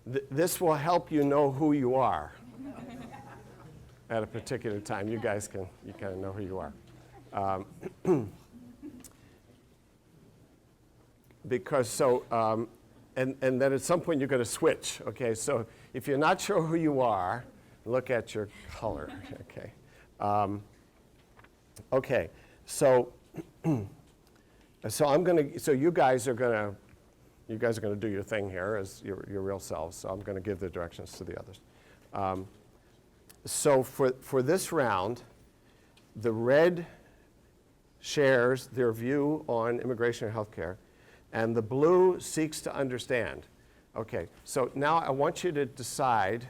This will help you know who you are at a particular time. You guys kind of know who you are. Because so, and then at some point you're going to switch, okay? So if you're not sure who you are, look at your color, okay? Okay, so so you guys are gonna do your thing here as your real selves. So I'm going to give the directions to the others. So for this round, the red shares their view on immigration and healthcare, and the blue seeks to understand. Okay, so now I want you to decide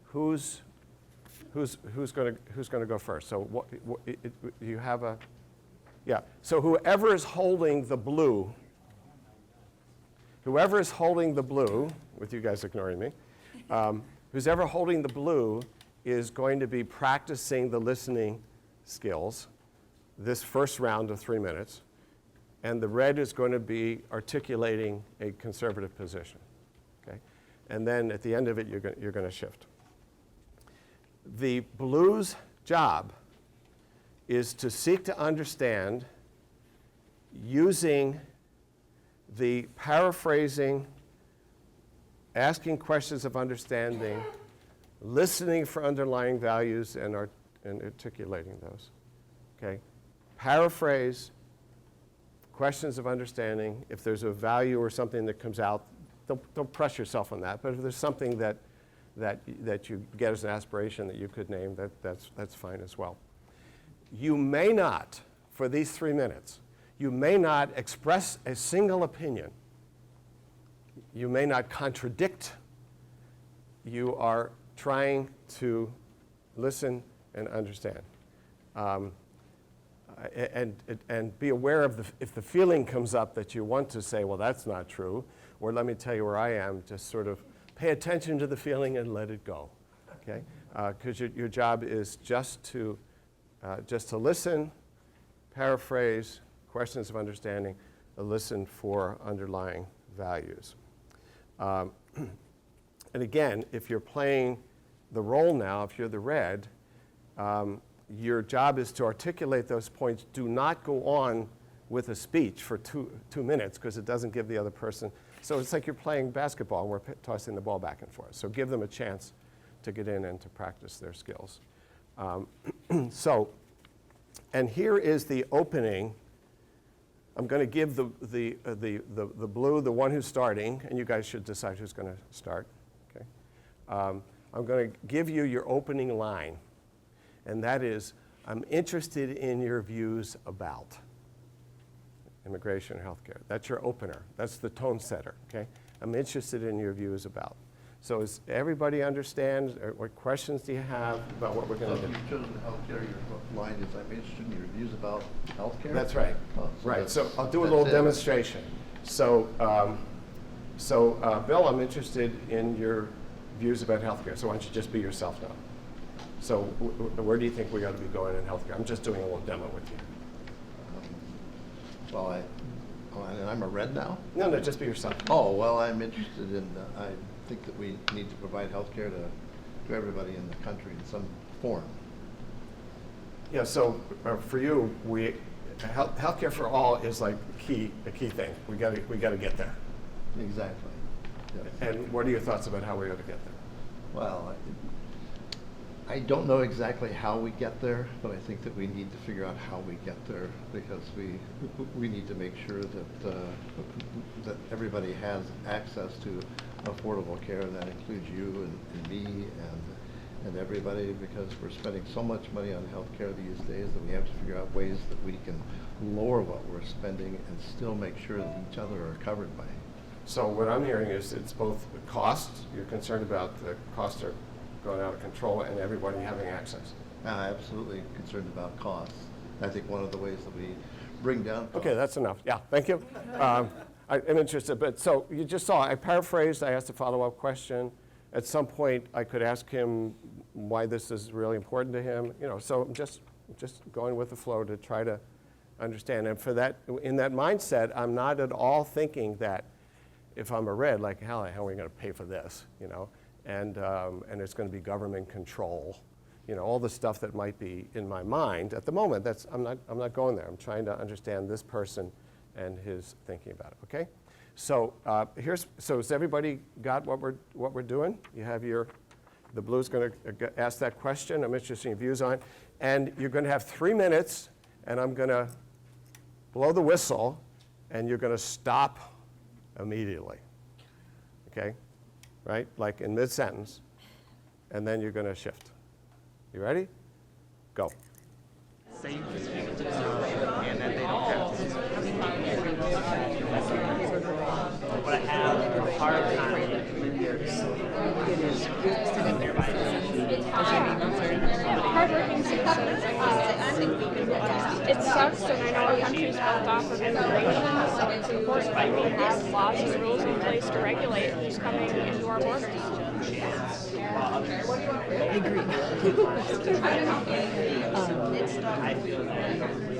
who's going to go first. So you have a, yeah. So whoever is holding the blue, with you guys ignoring me, who's ever holding the blue is going to be practicing the listening skills this first round of 3 minutes, and the red is going to be articulating a conservative position, okay? And then at the end of it, you're going to shift. The blue's job is to seek to understand using the paraphrasing, asking questions of understanding, listening for underlying values, and articulating those, okay? Paraphrase, questions of understanding. If there's a value or something that comes out, don't press yourself on that, but if there's something that you get as an aspiration that you could name, that's fine as well. You may not, for these 3 minutes, you may not express a single opinion. You may not contradict. You are trying to listen and understand. And be aware of if the feeling comes up that you want to say, well, that's not true, or let me tell you where I am, just sort of pay attention to the feeling and let it go, okay? Because your job is just to listen, paraphrase, questions of understanding, listen for underlying values. And again, if you're playing the role now, if you're the red, your job is to articulate those points. Do not go on with a speech for two minutes because it doesn't give the other person. So it's like you're playing basketball and we're tossing the ball back and forth. So give them a chance to get in and to practice their skills. And here is the opening. I'm going to give the blue, the one who's starting, and you guys should decide who's going to start. Okay. I'm going to give you your opening line, and that is, I'm interested in your views about immigration and healthcare. That's your opener. That's the tone setter, okay? I'm interested in your views about. So does everybody understand? What questions do you have about what we're going to do? So you've chosen healthcare, your line is, I'm interested in your views about healthcare? That's right. Oh, Right, so I'll do a that's little it. demonstration. So So, Bill, I'm interested in your views about healthcare. So why don't you just be yourself now? So where do you think we ought to be going in healthcare? I'm just doing a little demo with you. Well, and I'm a red now? No, just be yourself. Oh, well, I'm interested in, I think that we need to provide health care to everybody in the country in some form. Yeah, so for you, healthcare for all is like a key thing. We got to get there. Exactly. Yes. And what are your thoughts about how we ought to get there? Well, I don't know exactly how we get there, but I think that we need to figure out how we get there, because we need to make sure that that everybody has access to affordable care, and that includes you and me and everybody, because we're spending so much money on health care these days that we have to figure out ways that we can lower what we're spending and still make sure that each other are covered by it. So what I'm hearing is it's both the costs, you're concerned about the costs are going out of control, and everybody having access. I'm absolutely concerned about costs. I think one of the ways that we bring down costs. Okay, that's enough. Yeah, thank you. I'm interested, but so you just saw, I paraphrased, I asked a follow-up question. At some point, I could ask him why this is really important to him. So I'm just going with the flow to try to understand. And for that, in that mindset, I'm not at all thinking that if I'm a red, like, how are we going to pay for this, and it's going to be government control, all the stuff that might be in my mind at the moment. I'm not going there. I'm trying to understand this person and his thinking about it. Okay, so has everybody got what we're doing? You have the blue's going to ask that question. I'm interested in your views on it, and you're going to have 3 minutes, and I'm going to blow the whistle, and you're going to stop immediately, okay? Right, like in mid-sentence, and then you're going to shift. You ready? Go. Same and that they don't have to. But I have a hard time. Hardworking citizens. It sucks, and I know our country's built off of immigration, so it's important that we have laws and rules in place to regulate who's coming into our borders.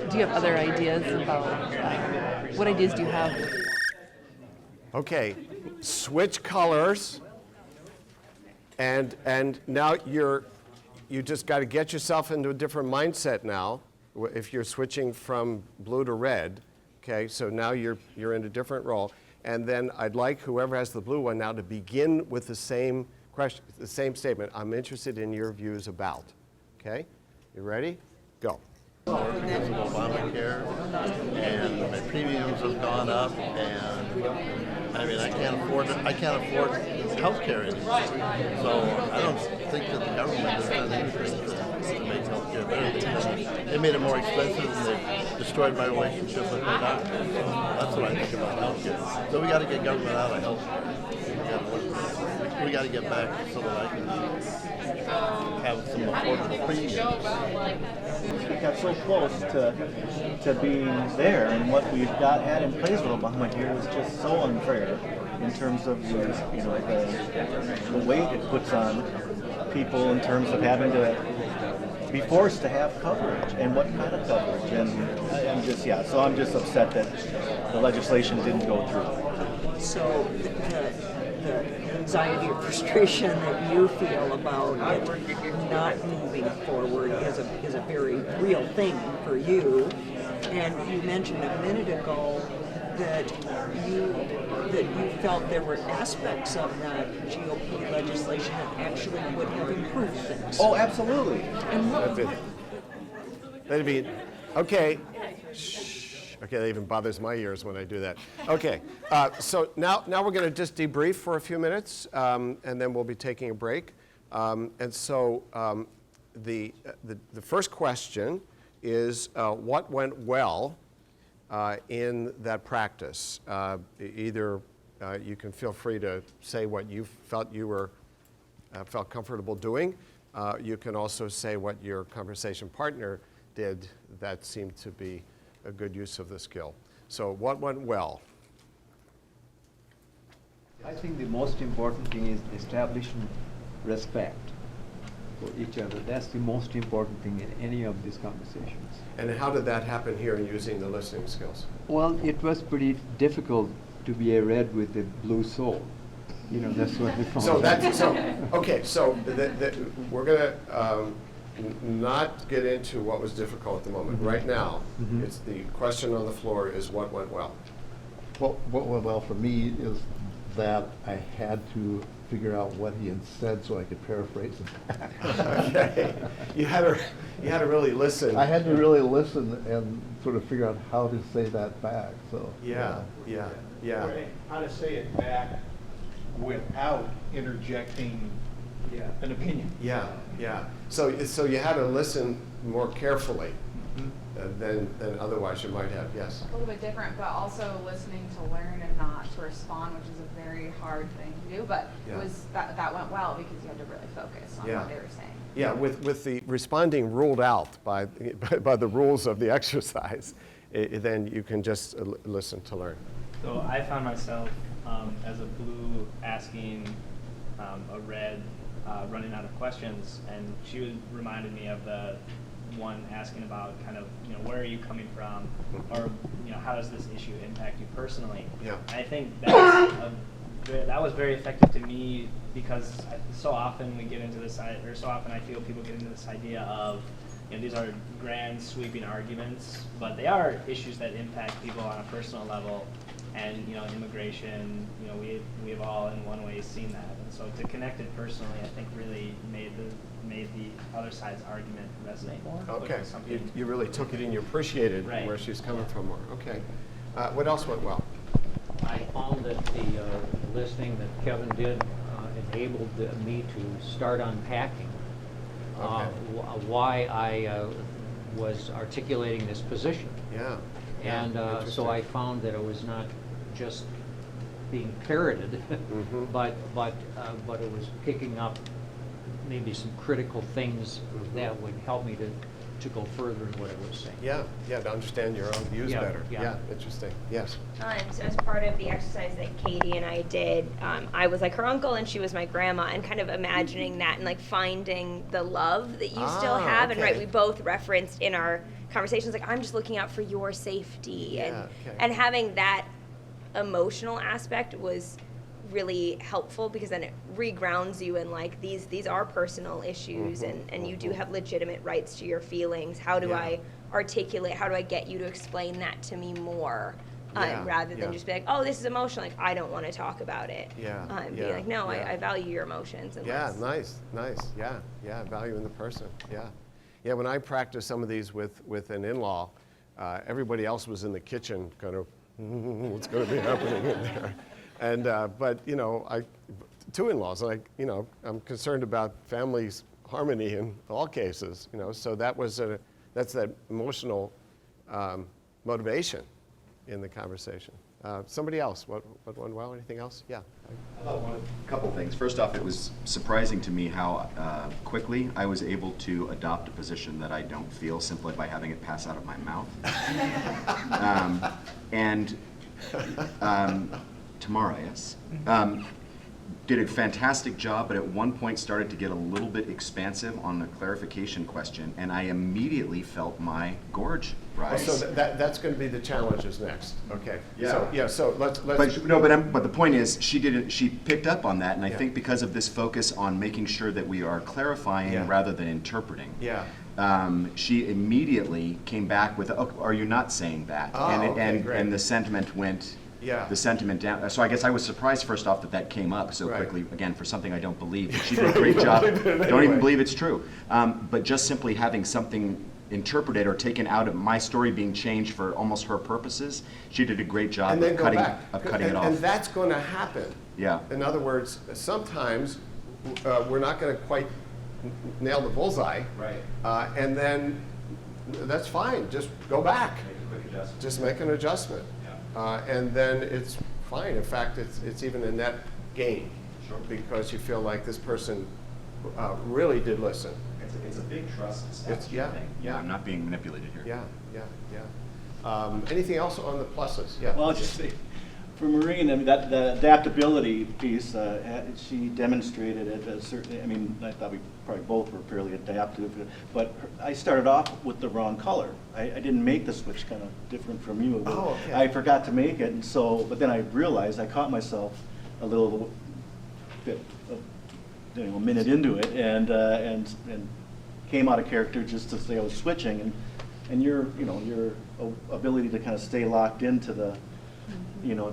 Do you have other ideas about, what ideas do you have? Okay, switch colors, and now you just got to get yourself into a different mindset now. If you're switching from blue to red, okay, so now you're in a different role, and then I'd like whoever has the blue one now to begin with the same question, the same statement. I'm interested in your views about. Okay, you ready? Go. Because of Obamacare, and my premiums have gone up, and I can't afford health care anymore. So I don't think that the government has done anything to make health care better. They made it more expensive, and they destroyed my relationship with my doctor. So that's what I think about health care. So we got to get government out of health care. We got to get back so that I can have some affordable premiums. We got so close to being there, and what we've had in place with Obamacare is just so unfair in terms of the weight it puts on people in terms of having to be forced to have coverage, and what kind of coverage, and so I'm just upset that the legislation didn't go through. So the anxiety or frustration that you feel about it not moving forward is a very real thing for you. And you mentioned a minute ago that you felt there were aspects of that GOP legislation that actually would have improved things. Oh, absolutely. And what, That'd be, okay. Shh. Okay, that even bothers my ears when I do that. Okay, so now we're going to just debrief for a few minutes, and then we'll be taking a break. And so the first question is what went well in that practice? Either you can feel free to say what you felt you were felt comfortable doing. You can also say what your conversation partner did that seemed to be a good use of the skill. So what went well? I think the most important thing is establishing respect for each other. That's the most important thing in any of these conversations. And how did that happen here in using the listening skills? Well, it was pretty difficult to be a red with a blue soul. You know, that's what we found. So that's, so, okay, so we're gonna not get into what was difficult at the moment. Right now, it's the question on the floor is what went well? Well, what went well for me is that I had to figure out what he had said so I could paraphrase it. Okay, you had to really listen. I had to really listen and sort of figure out how to say that back, so. Yeah. Or how to say it back without interjecting an opinion. Yeah. So you had to listen more carefully than otherwise you might have, yes. A little bit different, but also listening to learn and not to respond, which is a very hard thing to do. But it was that went well because you had to really focus on what they were saying. Yeah, with the responding ruled out by the rules of the exercise, then you can just listen to learn. So I found myself as a blue asking a red running out of questions, and she reminded me of the one asking about kind of, you know, where are you coming from, or, you know, how does this issue impact you personally? Yeah. And I think that was very effective to me because so often we get into this, or so often I feel people get into this idea of, you know, these are grand sweeping arguments, but they are issues that impact people on a personal level. And, you know, immigration, you know, we have all in one way seen that. And so to connect it personally, I think really made the other side's argument resonate more. Okay, you really took it in, you appreciated where she's coming from more. Okay. What else went well? I found that the listening that Kevin did enabled me to start unpacking why I was articulating this position. Yeah. And so I found that it was not just being parroted, but it was picking up maybe some critical things that would help me to go further in what I was saying. Yeah, to understand your own views better. Yeah, interesting. Yes. So as part of the exercise that Katie and I did, I was like her uncle and she was my grandma, and kind of imagining that and like finding the love that you still have. And we both referenced in our conversations, like, I'm just looking out for your safety, and having that emotional aspect was really helpful because then it regrounds you in like these are personal issues, and you do have legitimate rights to your feelings. How do I articulate, how do I get you to explain that to me more, rather than just be like, oh, this is emotional, like I don't want to talk about it. Be like, no, I value your emotions. And nice. Yeah, valuing the person. Yeah, when I practiced some of these with an in-law, everybody else was in the kitchen kind of, what's going to be happening in there? And, but, you know, two in-laws, like, you know, I'm concerned about family's harmony in all cases, you know, so that's that emotional motivation in the conversation. Somebody else, what went well? Anything else? Yeah. A couple things. First off, it was surprising to me how quickly I was able to adopt a position that I don't feel simply by having it pass out of my mouth. Tamara, yes, did a fantastic job, but at one point started to get a little bit expansive on the clarification question, and I immediately felt my gorge rise. So that's going to be the challenges next. Okay. Yeah. So let's. But the point is, she picked up on that, and I think because of this focus on making sure that we are clarifying rather than interpreting. Yeah. She immediately came back with, oh, "Are you not saying that?" And the sentiment went. The sentiment down. So I guess I was surprised first off that came up so quickly, again, for something I don't believe. But she did a great job. Don't even believe it's true. But just simply having something interpreted or taken out of my story being changed for almost her purposes, she did a great job of cutting it off. And that's going to happen. Yeah. In other words, sometimes we're not going to quite nail the bullseye. Right. And then that's fine. Just go back. Make a quick adjustment. Just make an adjustment. And then it's fine. In fact, it's even a net gain because you feel like this person really did listen. It's a big trust thing. Yeah, I'm not being manipulated here. Yeah. Anything else on the pluses? Yeah. Well, I'll just say, For Maureen, I mean, that the adaptability piece, she demonstrated it. Certainly, I mean, I thought we probably both were fairly adaptive, but I started off with the wrong color. I didn't make the switch, kind of different from you. Oh, okay. I forgot to make it, and so, but then I realized I caught myself a little bit, a minute into it, and came out of character just to say I was switching, and your ability to kind of stay locked into the,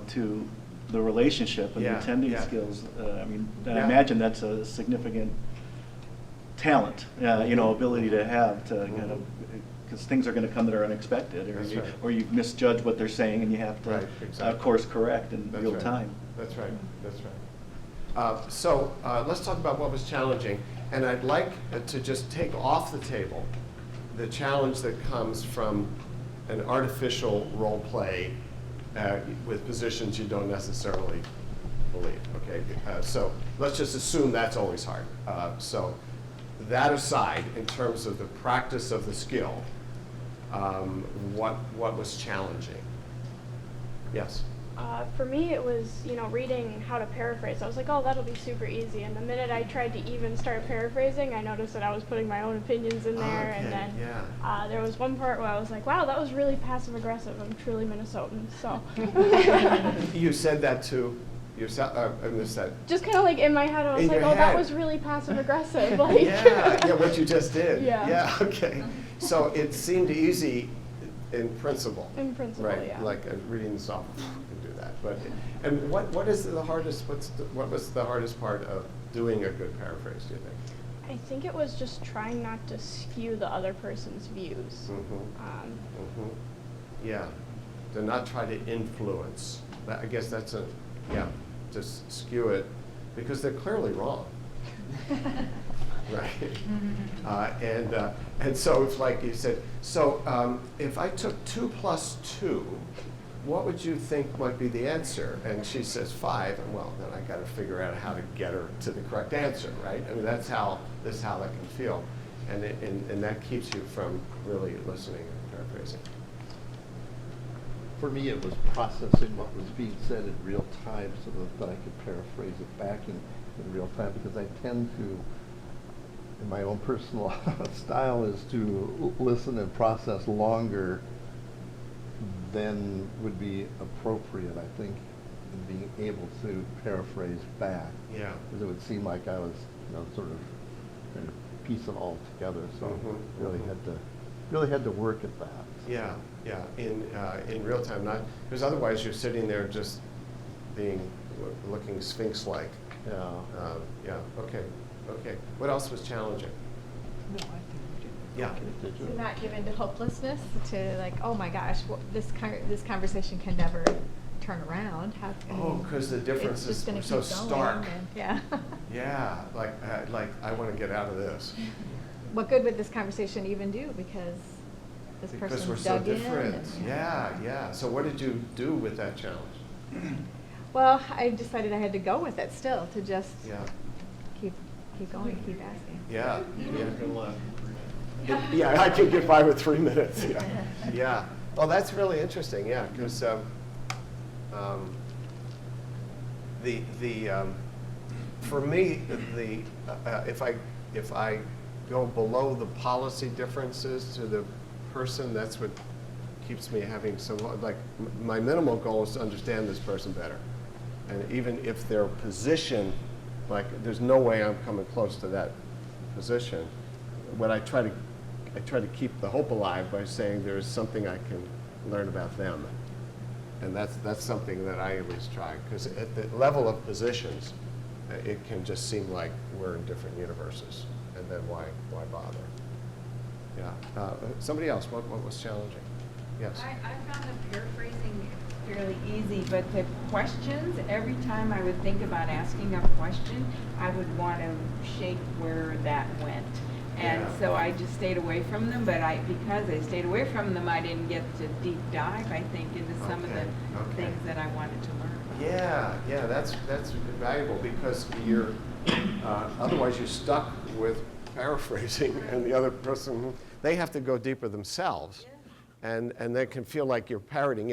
to the relationship and the attending skills. I mean, I imagine that's a significant talent, ability to have to kind of, because things are going to come that are unexpected, or you misjudge what they're saying and you have to, course correct in real time. That's right. That's right. So let's talk about what was challenging, and I'd like to just take off the table the challenge that comes from an artificial role play with positions you don't necessarily believe. Okay, so let's just assume that's always hard. So that aside, in terms of the practice of the skill, what was challenging? Yes. For me, it was, reading how to paraphrase. I was like, oh, that'll be super easy. And the minute I tried to even start paraphrasing, I noticed that I was putting my own opinions in there. Okay, and then there was one part where I was like, wow, that was really passive aggressive. I'm truly Minnesotan. So. You said that to yourself? I missed that. Just kind of like in my head, I was like, oh, that was really passive aggressive. Like, yeah, what you just did. Yeah. Okay. So it seemed easy in principle. In principle, right? Yeah. Like reading the song. But and what is the hardest? What was the hardest part of doing a good paraphrase? Do you think? I think it was just trying not to skew the other person's views. Yeah, to not try to influence. I guess that's just skew it because they're clearly wrong. Right. And so it's like you said. So if I took 2 + 2. What would you think might be the answer? And she says 5, and well, then I got to figure out how to get her to the correct answer, right? I mean, that's how that can feel, and that keeps you from really listening and paraphrasing. For me, it was processing what was being said in real time so that I could paraphrase it back in real time, because I tend to, in my own personal style, is to listen and process longer than would be appropriate, I think, in being able to paraphrase back. Yeah. Because it would seem like I was, sort of trying to piece it all together. So really had to work at that. Yeah, yeah. In real time, not because otherwise you're sitting there just looking sphinx-like. Yeah. Okay. What else was challenging? Yeah. To not give in to hopelessness, to like, oh my gosh, this conversation can never turn around. How can because the difference is so stark. Yeah. Yeah, like I want to get out of this. What good would this conversation even do? Because this person we're so dug in. different. Yeah. So what did you do with that challenge? Well, I decided I had to go with it still, to just keep going, keep asking. Yeah. Yeah, I can get by with 3 minutes. Yeah. Well, that's really interesting. Yeah, because for me, if I go below the policy differences to the person, that's what keeps me having my minimal goal is to understand this person better, and even if their position, there's no way I'm coming close to that position. What I try to keep the hope alive by saying there is something I can learn about them. And that's something that I at least try, because at the level of positions, it can just seem like we're in different universes, and then why bother? Yeah. Somebody else, what was challenging? Yes. I found the paraphrasing fairly easy, but the questions, every time I would think about asking a question, I would want to shape where that went. And so I just stayed away from them, but because I stayed away from them, I didn't get to deep dive, I think, into some of the things that I wanted to learn. Yeah, that's valuable, because you're otherwise you're stuck with paraphrasing, and the other person, they have to go deeper themselves, and they can feel like you're parroting.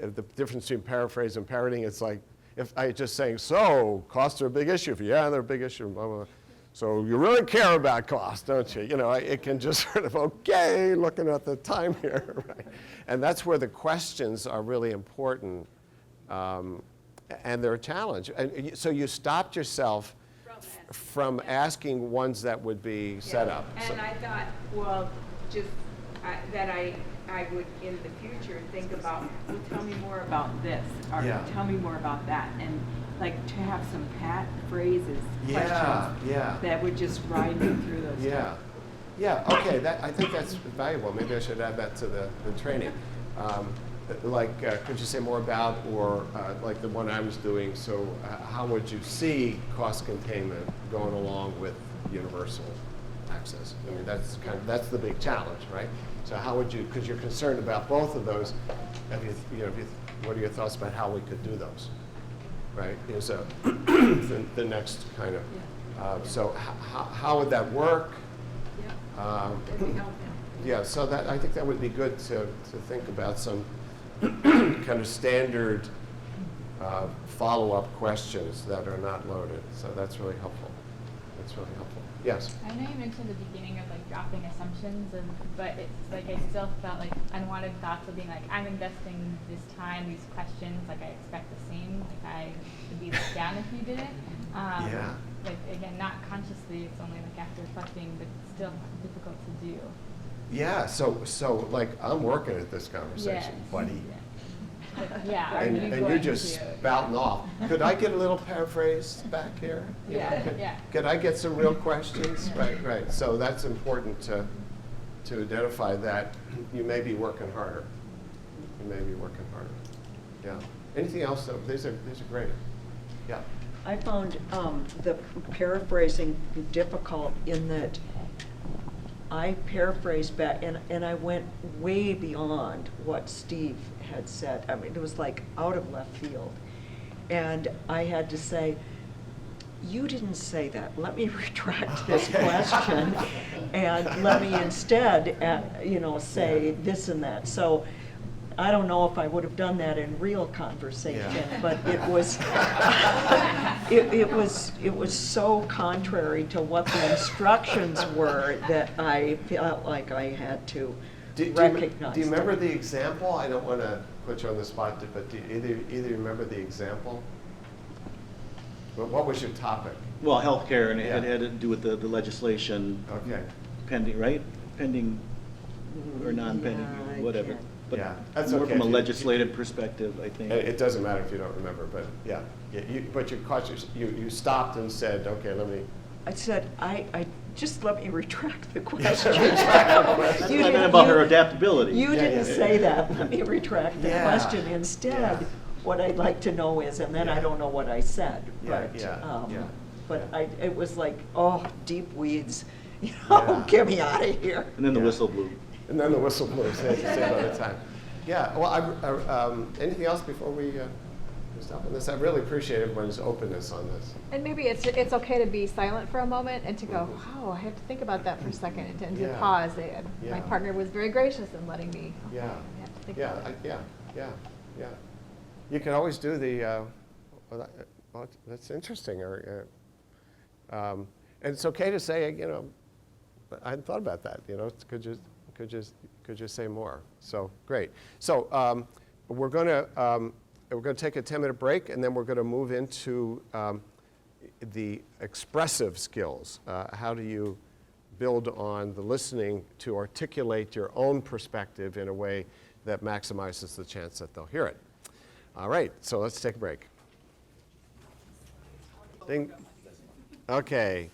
the difference between paraphrase and parroting, it's like if I just saying, so costs are a big issue for you. Yeah, they're a big issue, blah, blah, blah. So you really care about cost, don't you? You know, it can just sort of, okay, looking at the time here, right? And that's where the questions are really important, and they're a challenge. And so you stopped yourself from asking ones that would be set up. And So, I thought, well, just that I would in the future think about, well, tell me more about this, or Yeah. tell me more about that, and like to have some pat phrases, yeah, questions yeah. that would just ride me through those. Yeah, yeah, okay, I think that's valuable. Maybe I should add that to the training. Could you say more about, or like the one I was doing, so how would you see cost containment going along with universal access? I mean, that's the big challenge, right? So how would you, because you're concerned about both of those, what are your thoughts about how we could do those? Right, is the next kind of, so how would that work? Yeah, so that, I think that would be good to think about some kind of standard follow-up questions that are not loaded. So that's really helpful. That's really helpful. Yes? I know you mentioned at the beginning of like dropping assumptions, but it's like I still felt like unwanted thoughts of being like, I'm investing this time, these questions, like I expect the same, like I would be let down if you didn't. Yeah. Like again, not consciously, it's only like after reflecting, but it's still difficult to do. Yeah, so like I'm working at this conversation, Yes. buddy. Yeah. And you're going just to. spouting off. Could I get a little paraphrase back here? You know, Yeah, could- yeah. Could I get some real questions? Right. So that's important to identify that you may be working harder. You may be working harder. Yeah. Anything else? Though? These are great. Yeah. I found the paraphrasing difficult in that I paraphrased back, and I went way beyond what Steve had said. I mean, it was like out of left field. And I had to say, you didn't say that. Let me retract this question, and let me instead, say this and that. So I don't know if I would have done that in real conversation, but it was, it was so contrary to what the instructions were that I felt like I had to recognize. Do you remember the example? I don't want to put you on the spot, but do either remember the example? What was your topic? Well, healthcare, and it had to do with the legislation. Okay. Pending, right? Pending or non-pending, I whatever. can't. But Yeah, that's more okay from a if you- legislative perspective, I think. It doesn't matter if you don't remember, but yeah. But you stopped and said, okay, let me. I said, I just let me retract the question. That's what I meant about her adaptability. You Yeah, didn't yeah. say that. Let me retract the Yeah. question. Instead, what I'd like to know is, and then I don't know what I said. Yeah, But, yeah. but it was like, oh, deep weeds. Get me out of here. And then the whistle blew. And then the whistle blows, as you say by the time. Yeah, well, anything else before we stop on this? I really appreciate everyone's openness on this. And maybe it's okay to be silent for a moment and to go, wow, I have to think about that for a second, and to Yeah. pause. Yeah. My partner was very gracious in letting me. Yeah. I have to think about it. Yeah. You can always do the, that's interesting, and it's okay to say, I hadn't thought about that, could you say more? So, great. So, we're going to take a 10-minute break, and then we're going to move into the expressive skills. How do you build on the listening to articulate your own perspective in a way that maximizes the chance that they'll hear it? All right, so let's take a break. Okay.